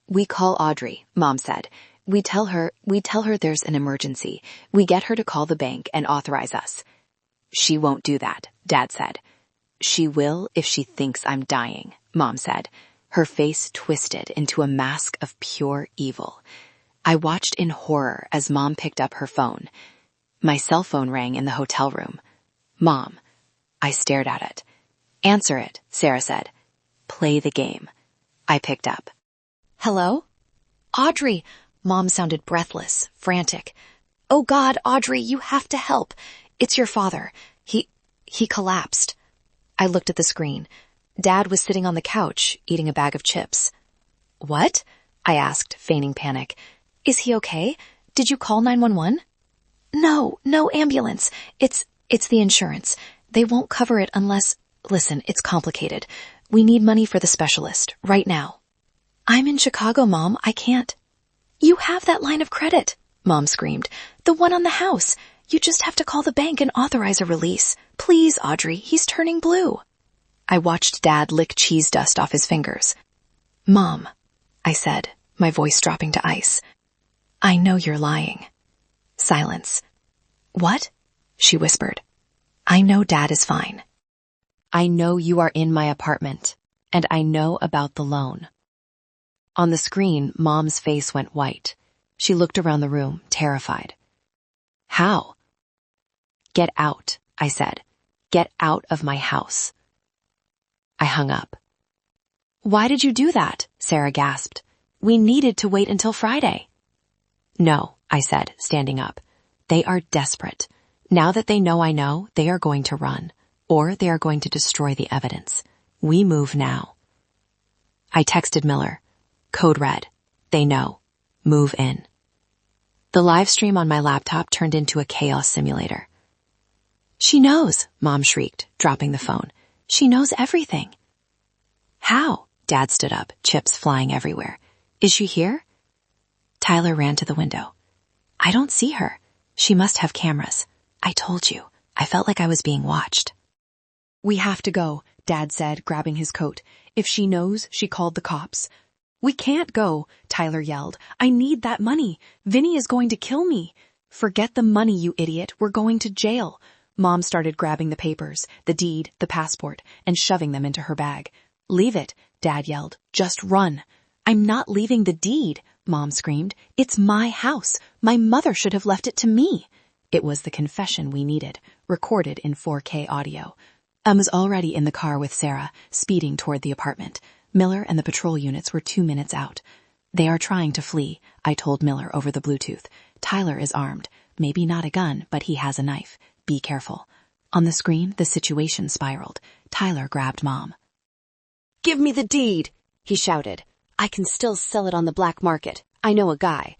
We call Audrey, Mom said. We tell her there's an emergency. We get her to call the bank and authorize us. She won't do that, Dad said. She will if she thinks I'm dying, Mom said. Her face twisted into a mask of pure evil. I watched in horror as Mom picked up her phone. My cell phone rang in the hotel room. Mom. I stared at it. Answer it, Sarah said. Play the game. I picked up. Hello? Audrey. Mom sounded breathless, frantic. Oh God, Audrey, you have to help. It's your father. He collapsed. I looked at the screen. Dad was sitting on the couch, eating a bag of chips. What? I asked, feigning panic. Is he okay? Did you call 911? No ambulance. It's the insurance. They won't cover it unless... Listen, it's complicated. We need money for the specialist, right now. I'm in Chicago, Mom. I can't. You have that line of credit, Mom screamed. The one on the house. You just have to call the bank and authorize a release. Please, Audrey, he's turning blue. I watched Dad lick cheese dust off his fingers. Mom, I said, my voice dropping to ice. I know you're lying. Silence. What? She whispered. I know Dad is fine. I know you are in my apartment, and I know about the loan. On the screen, Mom's face went white. She looked around the room, terrified. How? Get out, I said. Get out of my house. I hung up. Why did you do that? Sarah gasped. We needed to wait until Friday. No, I said, standing up. They are desperate. Now that they know, they are going to run, or they are going to destroy the evidence. We move now. I texted Miller. Code red. They know. Move in. The live stream on my laptop turned into a chaos simulator. She knows, Mom shrieked, dropping the phone. She knows everything. How? Dad stood up, chips flying everywhere. Is she here? Tyler ran to the window. I don't see her. She must have cameras. I told you. I felt like I was being watched. We have to go, Dad said, grabbing his coat. If she knows, she called the cops. We can't go, Tyler yelled. I need that money. Vinny is going to kill me. Forget the money, you idiot. We're going to jail. Mom started grabbing the papers, the deed, the passport, and shoving them into her bag. Leave it, Dad yelled. Just run. I'm not leaving the deed, Mom screamed. It's my house. My mother should have left it to me. It was the confession we needed, recorded in 4K audio. I was already in the car with Sarah, speeding toward the apartment. Miller and the patrol units were 2 minutes out. They are trying to flee, I told Miller over the Bluetooth. Tyler is armed. Maybe not a gun, but he has a knife. Be careful. On the screen, the situation spiraled. Tyler grabbed Mom. Give me the deed, he shouted. I can still sell it on the black market. I know a guy.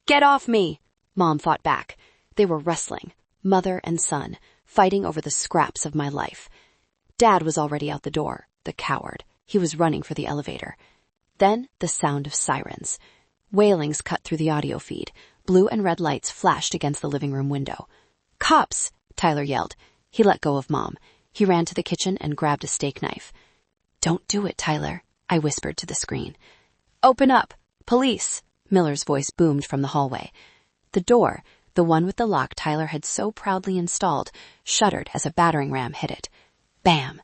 Get off me, Mom fought back. They were wrestling, mother and son, fighting over the scraps of my life. Dad was already out the door, the coward. He was running for the elevator. Then the sound of sirens. Wailings cut through the audio feed. Blue and red lights flashed against the living room window. Cops! Tyler yelled. He let go of Mom. He ran to the kitchen and grabbed a steak knife. Don't do it, Tyler, I whispered to the screen. Open up! Police! Miller's voice boomed from the hallway. The door, the one with the lock Tyler had so proudly installed, shuddered as a battering ram hit it. Bam!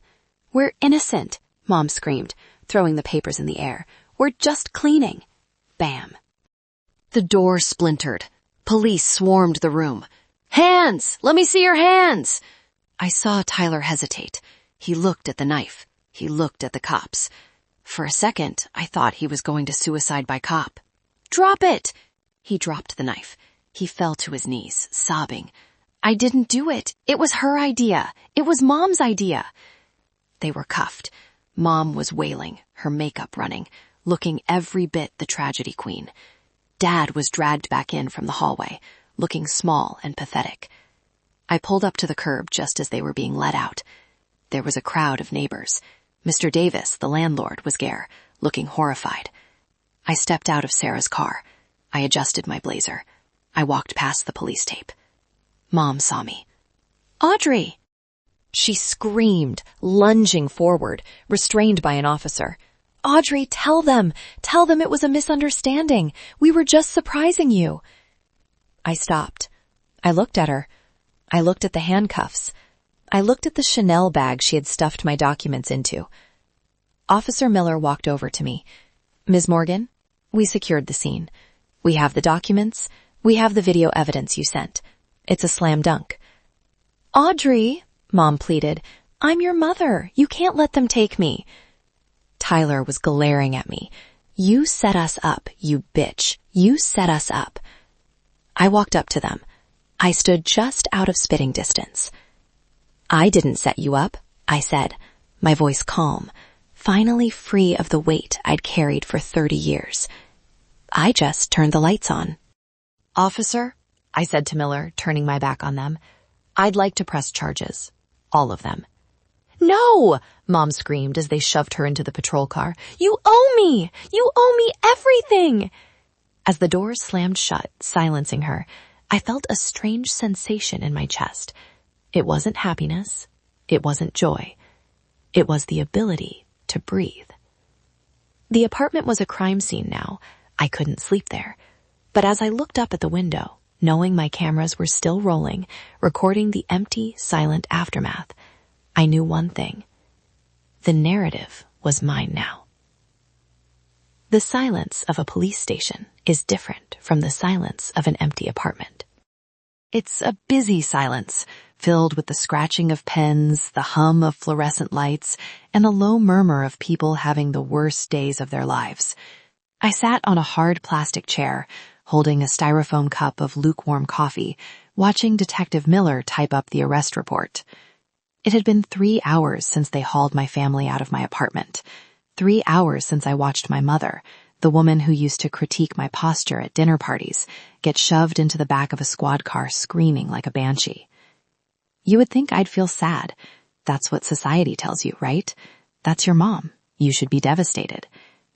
We're innocent! Mom screamed, throwing the papers in the air. We're just cleaning. Bam. The door splintered. Police swarmed the room. Hands! Let me see your hands! I saw Tyler hesitate. He looked at the knife. He looked at the cops. For a second, I thought he was going to suicide by cop. Drop it!" He dropped the knife. He fell to his knees, sobbing. "I didn't do it. It was her idea. It was Mom's idea." They were cuffed. Mom was wailing, her makeup running, looking every bit the tragedy queen. Dad was dragged back in from the hallway, looking small and pathetic. I pulled up to the curb just as they were being let out. There was a crowd of neighbors. Mr. Davis, the landlord, was there, looking horrified. I stepped out of Sarah's car. I adjusted my blazer. I walked past the police tape. Mom saw me. "Audrey!" She screamed, lunging forward, restrained by an officer. "Audrey, tell them it was a misunderstanding. We were just surprising you." I stopped. I looked at her. I looked at the handcuffs. I looked at the Chanel bag she had stuffed my documents into. Officer Miller walked over to me. "Ms. Morgan, we secured the scene. We have the documents. We have the video evidence you sent. It's a slam dunk." "Audrey," Mom pleaded, "I'm your mother. You can't let them take me." Tyler was glaring at me. "You set us up, you bitch. You set us up." I walked up to them. I stood just out of spitting distance. "I didn't set you up," I said, my voice calm, finally free of the weight I'd carried for 30 years. "I just turned the lights on." "Officer," I said to Miller, turning my back on them, "I'd like to press charges. All of them." "No!" Mom screamed as they shoved her into the patrol car. "You owe me! You owe me everything!" As the doors slammed shut, silencing her, I felt a strange sensation in my chest. It wasn't happiness. It wasn't joy. It was the ability to breathe. The apartment was a crime scene now. I couldn't sleep there. But as I looked up at the window, knowing my cameras were still rolling, recording the empty, silent aftermath, I knew one thing. The narrative was mine now. The silence of a police station is different from the silence of an empty apartment. It's a busy silence, filled with the scratching of pens, the hum of fluorescent lights, and the low murmur of people having the worst days of their lives. I sat on a hard plastic chair, holding a styrofoam cup of lukewarm coffee, watching Detective Miller type up the arrest report. It had been 3 hours since they hauled my family out of my apartment. 3 hours since I watched my mother, the woman who used to critique my posture at dinner parties, get shoved into the back of a squad car screaming like a banshee. You would think I'd feel sad. That's what society tells you, right? That's your mom. You should be devastated.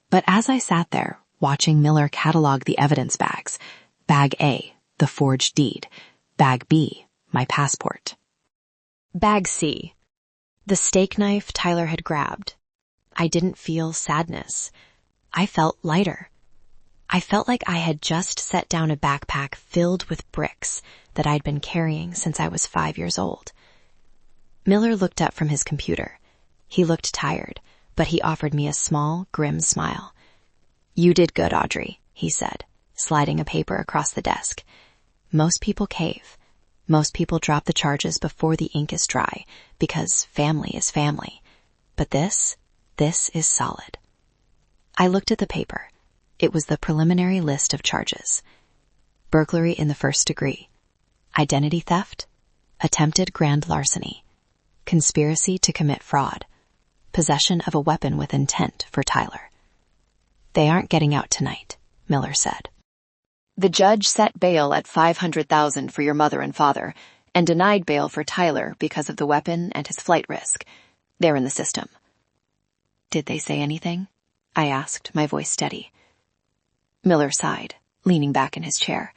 But as I sat there, watching Miller catalog the evidence bags, Bag A, the forged deed, Bag B, my passport. Bag C, the steak knife Tyler had grabbed. I didn't feel sadness. I felt lighter. I felt like I had just set down a backpack filled with bricks that I'd been carrying since I was 5 years old. Miller looked up from his computer. He looked tired, but he offered me a small, grim smile. "You did good, Audrey," he said, sliding a paper across the desk. "Most people cave. Most people drop the charges before the ink is dry, because family is family. But this is solid." I looked at the paper. It was the preliminary list of charges. Burglary in the first degree, identity theft, attempted grand larceny, conspiracy to commit fraud, possession of a weapon with intent for Tyler. "They aren't getting out tonight," Miller said. "The judge set bail at $500,000 for your mother and father, and denied bail for Tyler because of the weapon and his flight risk. They're in the system." "Did they say anything?" I asked, my voice steady. Miller sighed, leaning back in his chair.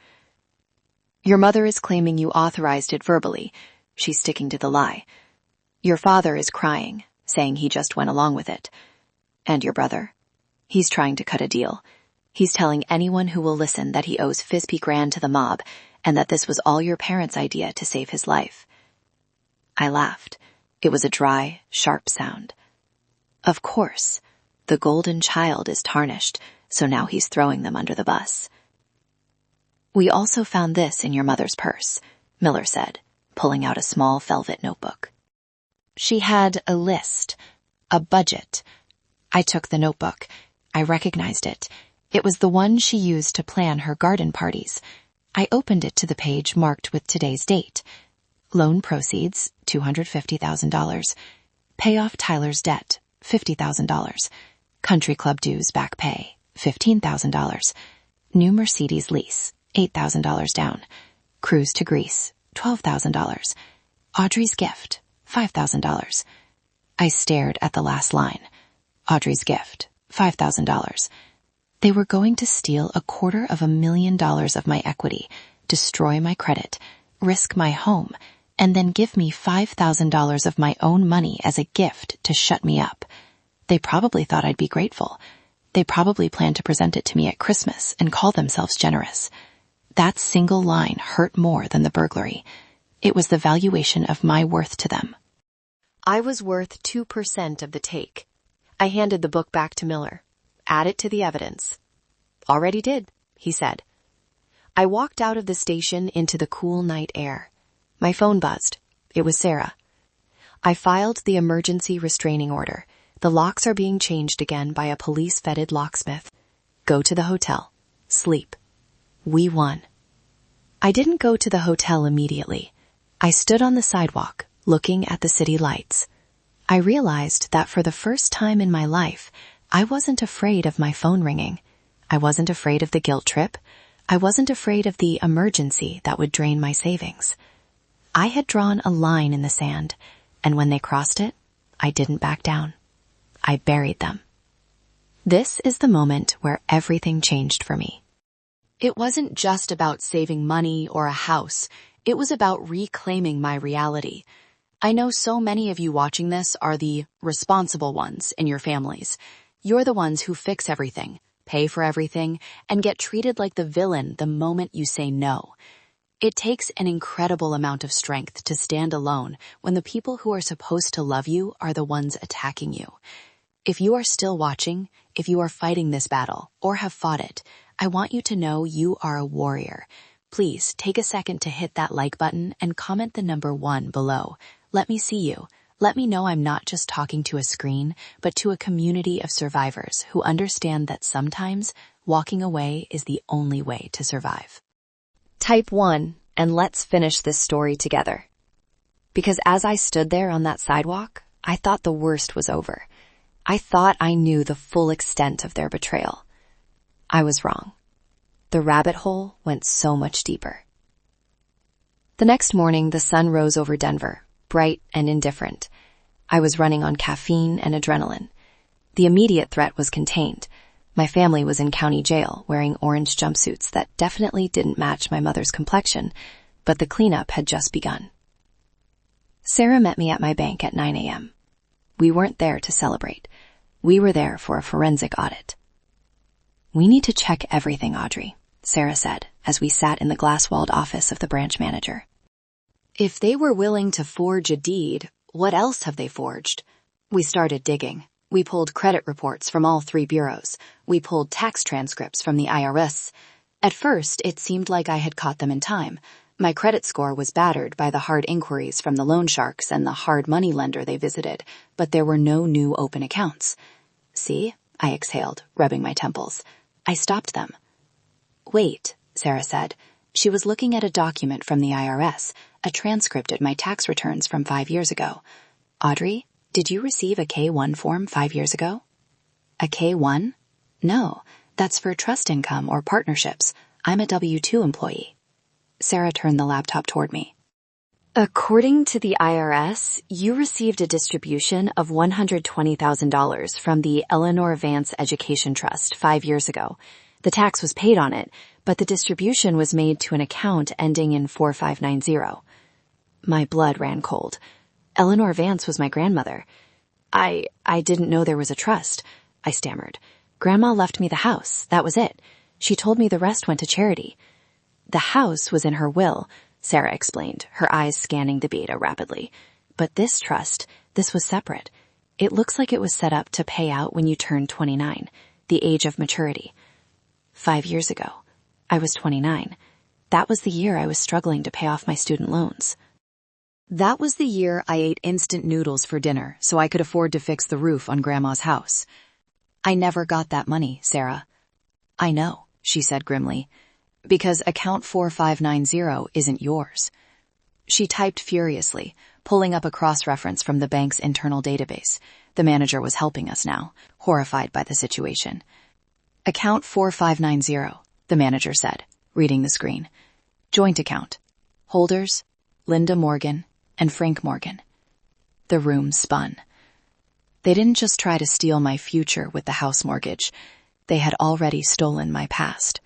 "Your mother is claiming you authorized it verbally. She's sticking to the lie. Your father is crying, saying he just went along with it. And your brother? He's trying to cut a deal. He's telling anyone who will listen that he owes $50 grand to the mob, and that this was all your parents' idea to save his life." I laughed. It was a dry, sharp sound. "Of course. The golden child is tarnished, so now he's throwing them under the bus." "We also found this in your mother's purse," Miller said, pulling out a small velvet notebook. She had a list, a budget. I took the notebook. I recognized it. It was the one she used to plan her garden parties. I opened it to the page marked with today's date. Loan proceeds, $250,000. Pay off Tyler's debt, $50,000. Country club dues back pay, $15,000. New Mercedes lease, $8,000 down. Cruise to Greece, $12,000. Audrey's gift, $5,000. I stared at the last line. Audrey's gift, $5,000. They were going to steal $250,000 of my equity, destroy my credit, risk my home, and then give me $5,000 of my own money as a gift to shut me up. They probably thought I'd be grateful. They probably planned to present it to me at Christmas and call themselves generous. That single line hurt more than the burglary. It was the valuation of my worth to them. I was worth 2% of the take. I handed the book back to Miller. Add it to the evidence. Already did, he said. I walked out of the station into the cool night air. My phone buzzed. It was Sarah. I filed the emergency restraining order. The locks are being changed again by a police-vetted locksmith. Go to the hotel. Sleep. We won. I didn't go to the hotel immediately. I stood on the sidewalk, looking at the city lights. I realized that for the first time in my life, I wasn't afraid of my phone ringing. I wasn't afraid of the guilt trip. I wasn't afraid of the emergency that would drain my savings. I had drawn a line in the sand, and when they crossed it, I didn't back down. I buried them. This is the moment where everything changed for me. It wasn't just about saving money or a house. It was about reclaiming my reality. I know so many of you watching this are the responsible ones in your families. You're the ones who fix everything, pay for everything, and get treated like the villain the moment you say no. It takes an incredible amount of strength to stand alone when the people who are supposed to love you are the ones attacking you. If you are still watching, if you are fighting this battle or have fought it, I want you to know you are a warrior. Please take a second to hit that like button and comment the number 1 below. Let me see you. Let me know I'm not just talking to a screen, but to a community of survivors who understand that sometimes walking away is the only way to survive. Type 1, and let's finish this story together. Because as I stood there on that sidewalk, I thought the worst was over. I thought I knew the full extent of their betrayal. I was wrong. The rabbit hole went so much deeper. The next morning, the sun rose over Denver, bright and indifferent. I was running on caffeine and adrenaline. The immediate threat was contained. My family was in county jail, wearing orange jumpsuits that definitely didn't match my mother's complexion, but the cleanup had just begun. Sarah met me at my bank at 9 a.m. We weren't there to celebrate. We were there for a forensic audit. We need to check everything, Audrey, Sarah said, as we sat in the glass-walled office of the branch manager. If they were willing to forge a deed, what else have they forged? We started digging. We pulled credit reports from all 3 bureaus. We pulled tax transcripts from the IRS. At first, it seemed like I had caught them in time. My credit score was battered by the hard inquiries from the loan sharks and the hard money lender they visited, but there were no new open accounts. See? I exhaled, rubbing my temples. I stopped them. Wait, Sarah said. She was looking at a document from the IRS, a transcript of my tax returns from 5 years ago. Audrey, did you receive a K-1 form 5 years ago? A K-1? No, that's for trust income or partnerships. I'm a W-2 employee. Sarah turned the laptop toward me. According to the IRS, you received a distribution of $120,000 from the Eleanor Vance Education Trust 5 years ago. The tax was paid on it, but the distribution was made to an account ending in 4590. My blood ran cold. Eleanor Vance was my grandmother. I didn't know there was a trust, I stammered. Grandma left me the house, that was it. She told me the rest went to charity. The house was in her will, Sarah explained, her eyes scanning the data rapidly. But this trust, this was separate. It looks like it was set up to pay out when you turn 29, the age of maturity. 5 years ago, I was 29. That was the year I was struggling to pay off my student loans. That was the year I ate instant noodles for dinner so I could afford to fix the roof on Grandma's house. I never got that money, Sarah. I know, she said grimly, because account 4590 isn't yours. She typed furiously, pulling up a cross-reference from the bank's internal database. The manager was helping us now, horrified by the situation. Account 4590, the manager said, reading the screen. Joint account. Holders, Linda Morgan and Frank Morgan. The room spun. They didn't just try to steal my future with the house mortgage. They had already stolen my past.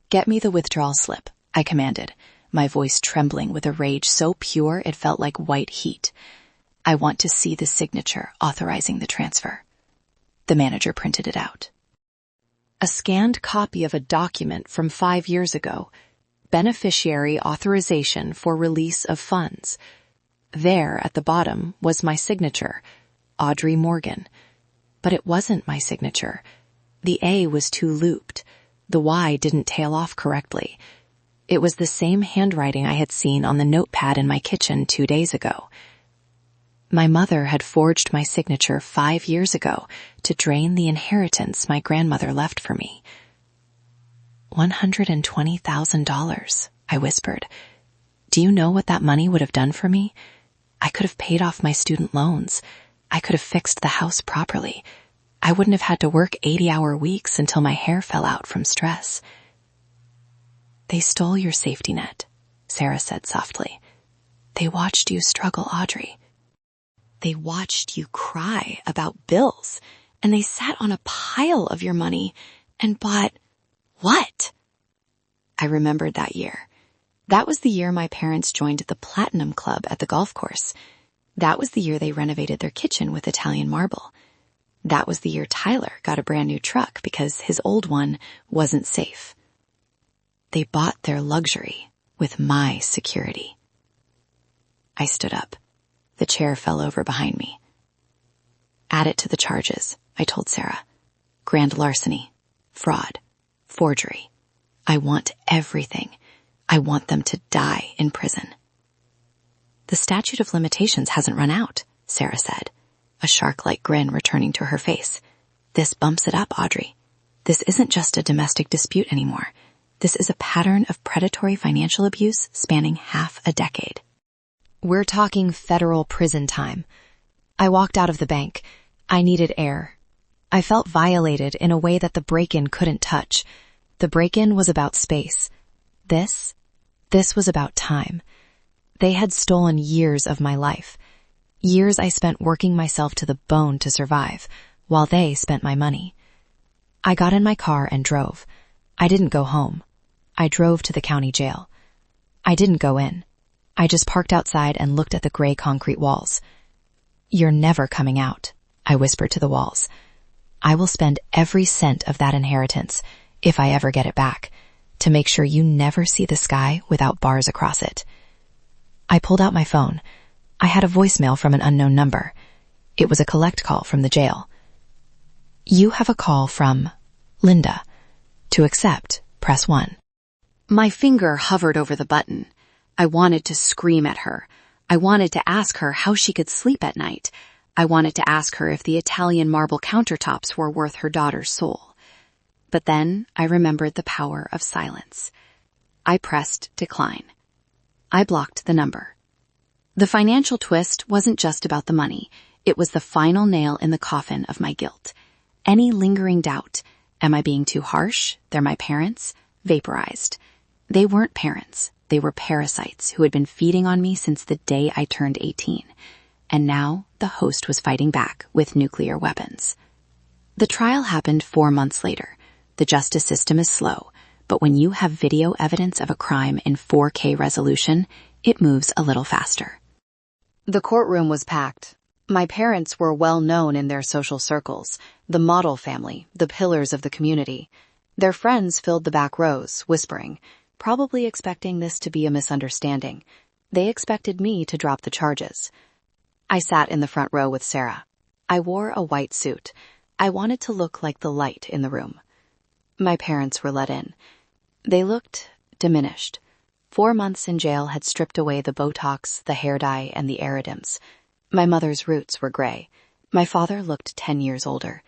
Get me the withdrawal slip, I commanded, my voice trembling with a rage so pure it felt like white heat. I want to see the signature authorizing the transfer. The manager printed it out. A scanned copy of a document from 5 years ago. Beneficiary authorization for release of funds. There at the bottom was my signature, Audrey Morgan. But it wasn't my signature. The A was too looped. The Y didn't tail off correctly. It was the same handwriting I had seen on the notepad in my kitchen 2 days ago. My mother had forged my signature 5 years ago to drain the inheritance my grandmother left for me. $120,000, I whispered. Do you know what that money would have done for me? I could have paid off my student loans. I could have fixed the house properly. I wouldn't have had to work 80-hour weeks until my hair fell out from stress. They stole your safety net, Sarah said softly. They watched you struggle, Audrey. They watched you cry about bills, and they sat on a pile of your money and bought what? I remembered that year. That was the year my parents joined the Platinum Club at the golf course. That was the year they renovated their kitchen with Italian marble. That was the year Tyler got a brand new truck because his old one wasn't safe. They bought their luxury with my security. I stood up. The chair fell over behind me. Add it to the charges, I told Sarah. Grand larceny, fraud, forgery. I want everything. I want them to die in prison. The statute of limitations hasn't run out, Sarah said, a shark-like grin returning to her face. This bumps it up, Audrey. This isn't just a domestic dispute anymore. This is a pattern of predatory financial abuse spanning half a decade. We're talking federal prison time. I walked out of the bank. I needed air. I felt violated in a way that the break-in couldn't touch. The break-in was about space. This was about time. They had stolen years of my life. Years I spent working myself to the bone to survive, while they spent my money. I got in my car and drove. I didn't go home. I drove to the county jail. I didn't go in. I just parked outside and looked at the gray concrete walls. You're never coming out, I whispered to the walls. I will spend every cent of that inheritance, if I ever get it back, to make sure you never see the sky without bars across it. I pulled out my phone. I had a voicemail from an unknown number. It was a collect call from the jail. You have a call from Linda. To accept, press 1. My finger hovered over the button. I wanted to scream at her. I wanted to ask her how she could sleep at night. I wanted to ask her if the Italian marble countertops were worth her daughter's soul. But then I remembered the power of silence. I pressed decline. I blocked the number. The financial twist wasn't just about the money. It was the final nail in the coffin of my guilt. Any lingering doubt, am I being too harsh? They're my parents? Vaporized. They weren't parents. They were parasites who had been feeding on me since the day I turned 18. And now the host was fighting back with nuclear weapons. The trial happened 4 months later. The justice system is slow, but when you have video evidence of a crime in 4K resolution, it moves a little faster. The courtroom was packed. My parents were well known in their social circles, the model family, the pillars of the community. Their friends filled the back rows, whispering, probably expecting this to be a misunderstanding. They expected me to drop the charges. I sat in the front row with Sarah. I wore a white suit. I wanted to look like the light in the room. My parents were let in. They looked diminished. 4 months in jail had stripped away the Botox, the hair dye, and the iridims. My mother's roots were gray. My father looked 10 years older.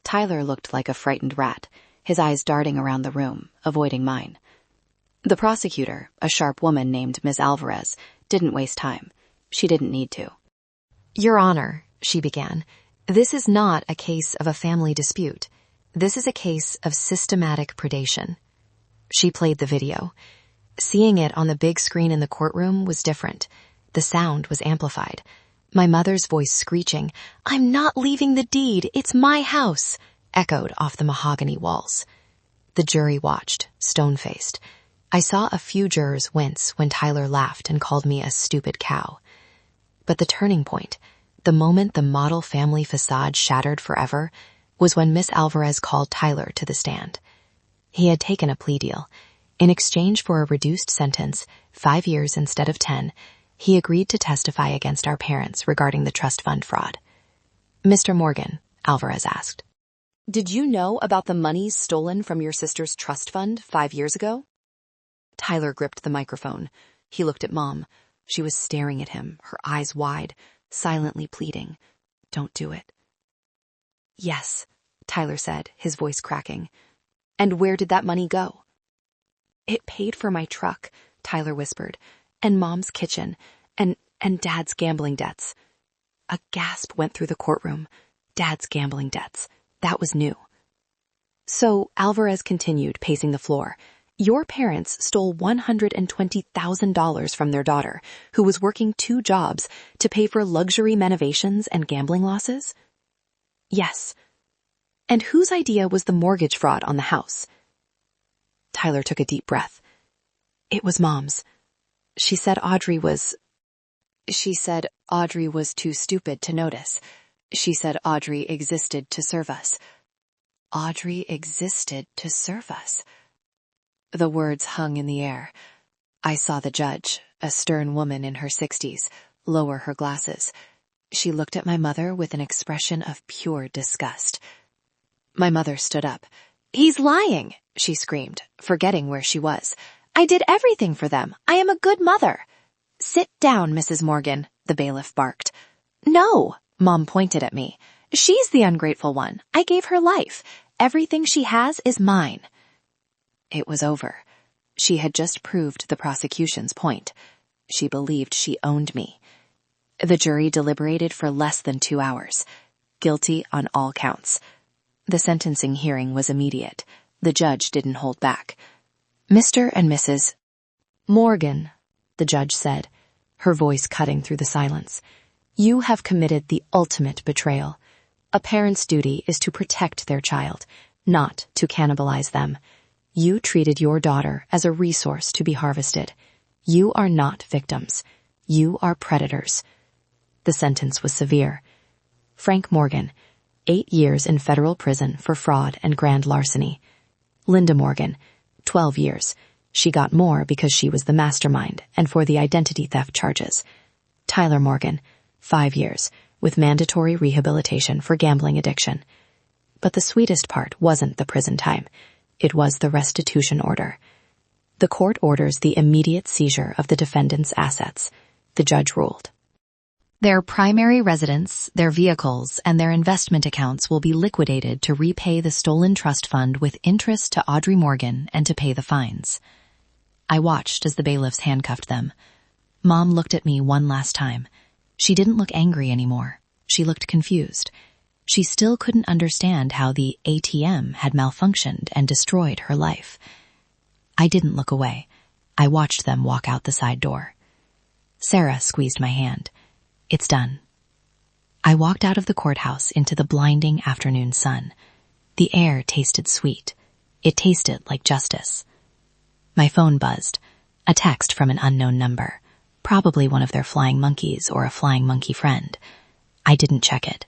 Tyler looked like a frightened rat. his eyes darting around the room, avoiding mine. The prosecutor, a sharp woman named Miss Alvarez, didn't waste time. She didn't need to. Your Honor, she began, this is not a case of a family dispute. This is a case of systematic predation. She played the video. Seeing it on the big screen in the courtroom was different. The sound was amplified. My mother's voice screeching, "I'm not leaving the deed, it's my house," echoed off the mahogany walls. The jury watched, stone-faced. I saw a few jurors wince when Tyler laughed and called me a stupid cow. But the turning point, the moment the model family facade shattered forever, was when Miss Alvarez called Tyler to the stand. He had taken a plea deal. In exchange for a reduced sentence, 5 years instead of 10, he agreed to testify against our parents regarding the trust fund fraud. "Mr. Morgan," Alvarez asked, "did you know about the monies stolen from your sister's trust fund 5 years ago?" Tyler gripped the microphone. He looked at Mom. She was staring at him, her eyes wide, silently pleading, "Don't do it." "Yes," Tyler said, his voice cracking. "And where did that money go?" "It paid for my truck," Tyler whispered, "and Mom's kitchen, and Dad's gambling debts." A gasp went through the courtroom. Dad's gambling debts. That was new. So Alvarez continued, pacing the floor. "Your parents stole $120,000 from their daughter, who was working 2 jobs, to pay for luxury renovations and gambling losses?" "Yes." "And whose idea was the mortgage fraud on the house?" Tyler took a deep breath. "It was Mom's. She said Audrey was too stupid to notice. She said Audrey existed to serve us." Audrey existed to serve us. The words hung in the air. I saw the judge, a stern woman in her 60s, lower her glasses. She looked at my mother with an expression of pure disgust. My mother stood up. "He's lying," she screamed, forgetting where she was. "I did everything for them. I am a good mother." "Sit down, Mrs. Morgan," the bailiff barked. "No," Mom pointed at me. "She's the ungrateful one. I gave her life. Everything she has is mine." It was over. She had just proved the prosecution's point. She believed she owned me. The jury deliberated for less than 2 hours. Guilty on all counts. The sentencing hearing was immediate. The judge didn't hold back. "Mr. and Mrs. Morgan," the judge said, her voice cutting through the silence, "you have committed the ultimate betrayal. A parent's duty is to protect their child, not to cannibalize them. You treated your daughter as a resource to be harvested. You are not victims. You are predators." The sentence was severe. Frank Morgan, 8 years in federal prison for fraud and grand larceny. Linda Morgan, 12 years. She got more because she was the mastermind and for the identity theft charges. Tyler Morgan, 5 years, with mandatory rehabilitation for gambling addiction. But the sweetest part wasn't the prison time. It was the restitution order. The court orders the immediate seizure of the defendant's assets. The judge ruled. Their primary residence, their vehicles, and their investment accounts will be liquidated to repay the stolen trust fund with interest to Audrey Morgan and to pay the fines. I watched as the bailiffs handcuffed them. Mom looked at me one last time. She didn't look angry anymore. She looked confused. She still couldn't understand how the ATM had malfunctioned and destroyed her life. I didn't look away. I watched them walk out the side door. Sarah squeezed my hand. "It's done." I walked out of the courthouse into the blinding afternoon sun. The air tasted sweet. It tasted like justice. My phone buzzed. A text from an unknown number. Probably one of their flying monkeys or a flying monkey friend. I didn't check it.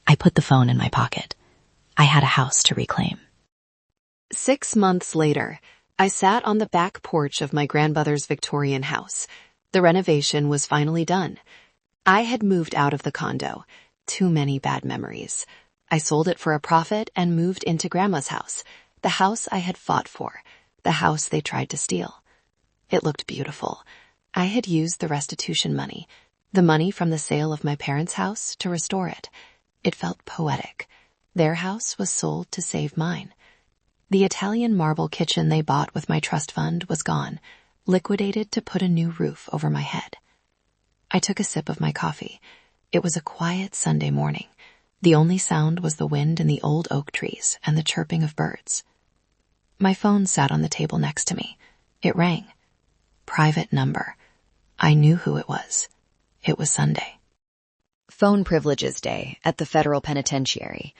I put the phone in my pocket. I had a house to reclaim. 6 months later, I sat on the back porch of my grandmother's Victorian house. The renovation was finally done. I had moved out of the condo. Too many bad memories. I sold it for a profit and moved into Grandma's house, the house I had fought for, the house they tried to steal. It looked beautiful. I had used the restitution money, the money from the sale of my parents' house, to restore it. It felt poetic. Their house was sold to save mine. The Italian marble kitchen they bought with my trust fund was gone, liquidated to put a new roof over my head. I took a sip of my coffee. It was a quiet Sunday morning. The only sound was the wind in the old oak trees and the chirping of birds. My phone sat on the table next to me. It rang. Private number. I knew who it was. It was Sunday. Phone Privileges Day at the federal penitentiary.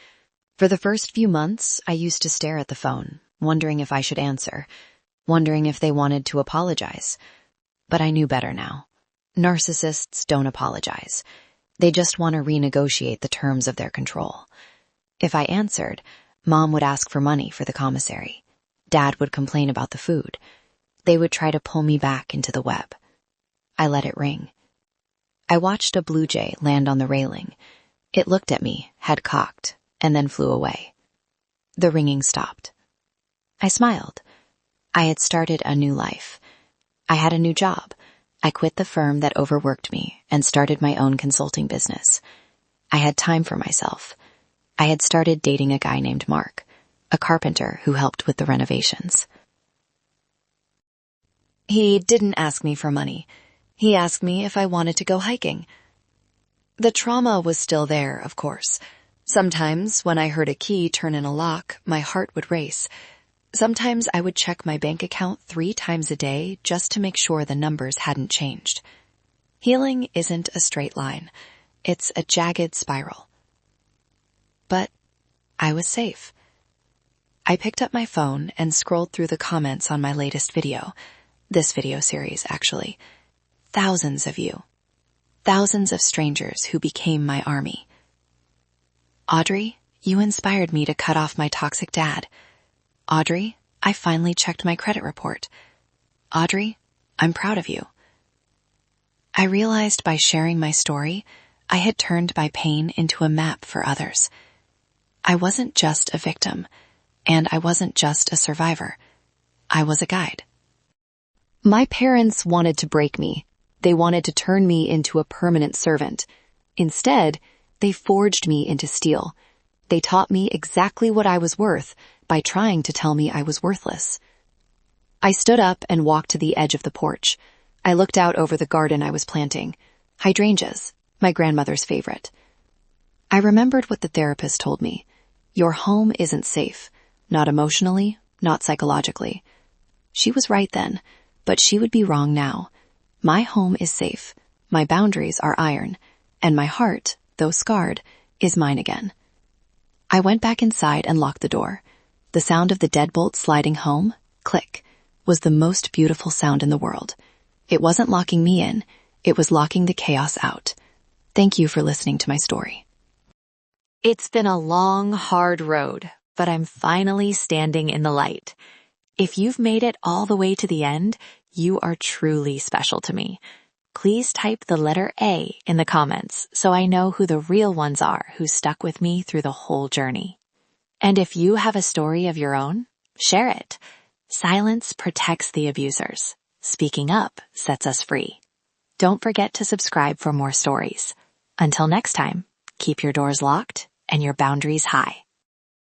For the first few months, I used to stare at the phone, wondering if I should answer, wondering if they wanted to apologize. But I knew better now. Narcissists don't apologize. They just want to renegotiate the terms of their control. If I answered, Mom would ask for money for the commissary. Dad would complain about the food. They would try to pull me back into the web. I let it ring. I watched a blue jay land on the railing. It looked at me, head cocked, and then flew away. The ringing stopped. I smiled. I had started a new life. I had a new job. I quit the firm that overworked me and started my own consulting business. I had time for myself. I had started dating a guy named Mark, a carpenter who helped with the renovations. He didn't ask me for money. He asked me if I wanted to go hiking. The trauma was still there, of course. Sometimes, when I heard a key turn in a lock, my heart would race. Sometimes I would check my bank account 3 times a day just to make sure the numbers hadn't changed. Healing isn't a straight line. It's a jagged spiral. But I was safe. I picked up my phone and scrolled through the comments on my latest video. This video series, actually. Thousands of you. Thousands of strangers who became my army. Audrey, you inspired me to cut off my toxic dad. Audrey, I finally checked my credit report. Audrey, I'm proud of you. I realized by sharing my story, I had turned my pain into a map for others. I wasn't just a victim, and I wasn't just a survivor. I was a guide. My parents wanted to break me. They wanted to turn me into a permanent servant. Instead, they forged me into steel. They taught me exactly what I was worth by trying to tell me I was worthless. I stood up and walked to the edge of the porch. I looked out over the garden I was planting. Hydrangeas, my grandmother's favorite. I remembered what the therapist told me. Your home isn't safe. Not emotionally, not psychologically. She was right then, but she would be wrong now. My home is safe. My boundaries are iron. And my heart, though scarred, is mine again. I went back inside and locked the door. The sound of the deadbolt sliding home, click, was the most beautiful sound in the world. It wasn't locking me in. It was locking the chaos out. Thank you for listening to my story. It's been a long, hard road, but I'm finally standing in the light. If you've made it all the way to the end, you are truly special to me. Please type the letter A in the comments so I know who the real ones are who stuck with me through the whole journey. And if you have a story of your own, share it. Silence protects the abusers. Speaking up sets us free. Don't forget to subscribe for more stories. Until next time, keep your doors locked and your boundaries high.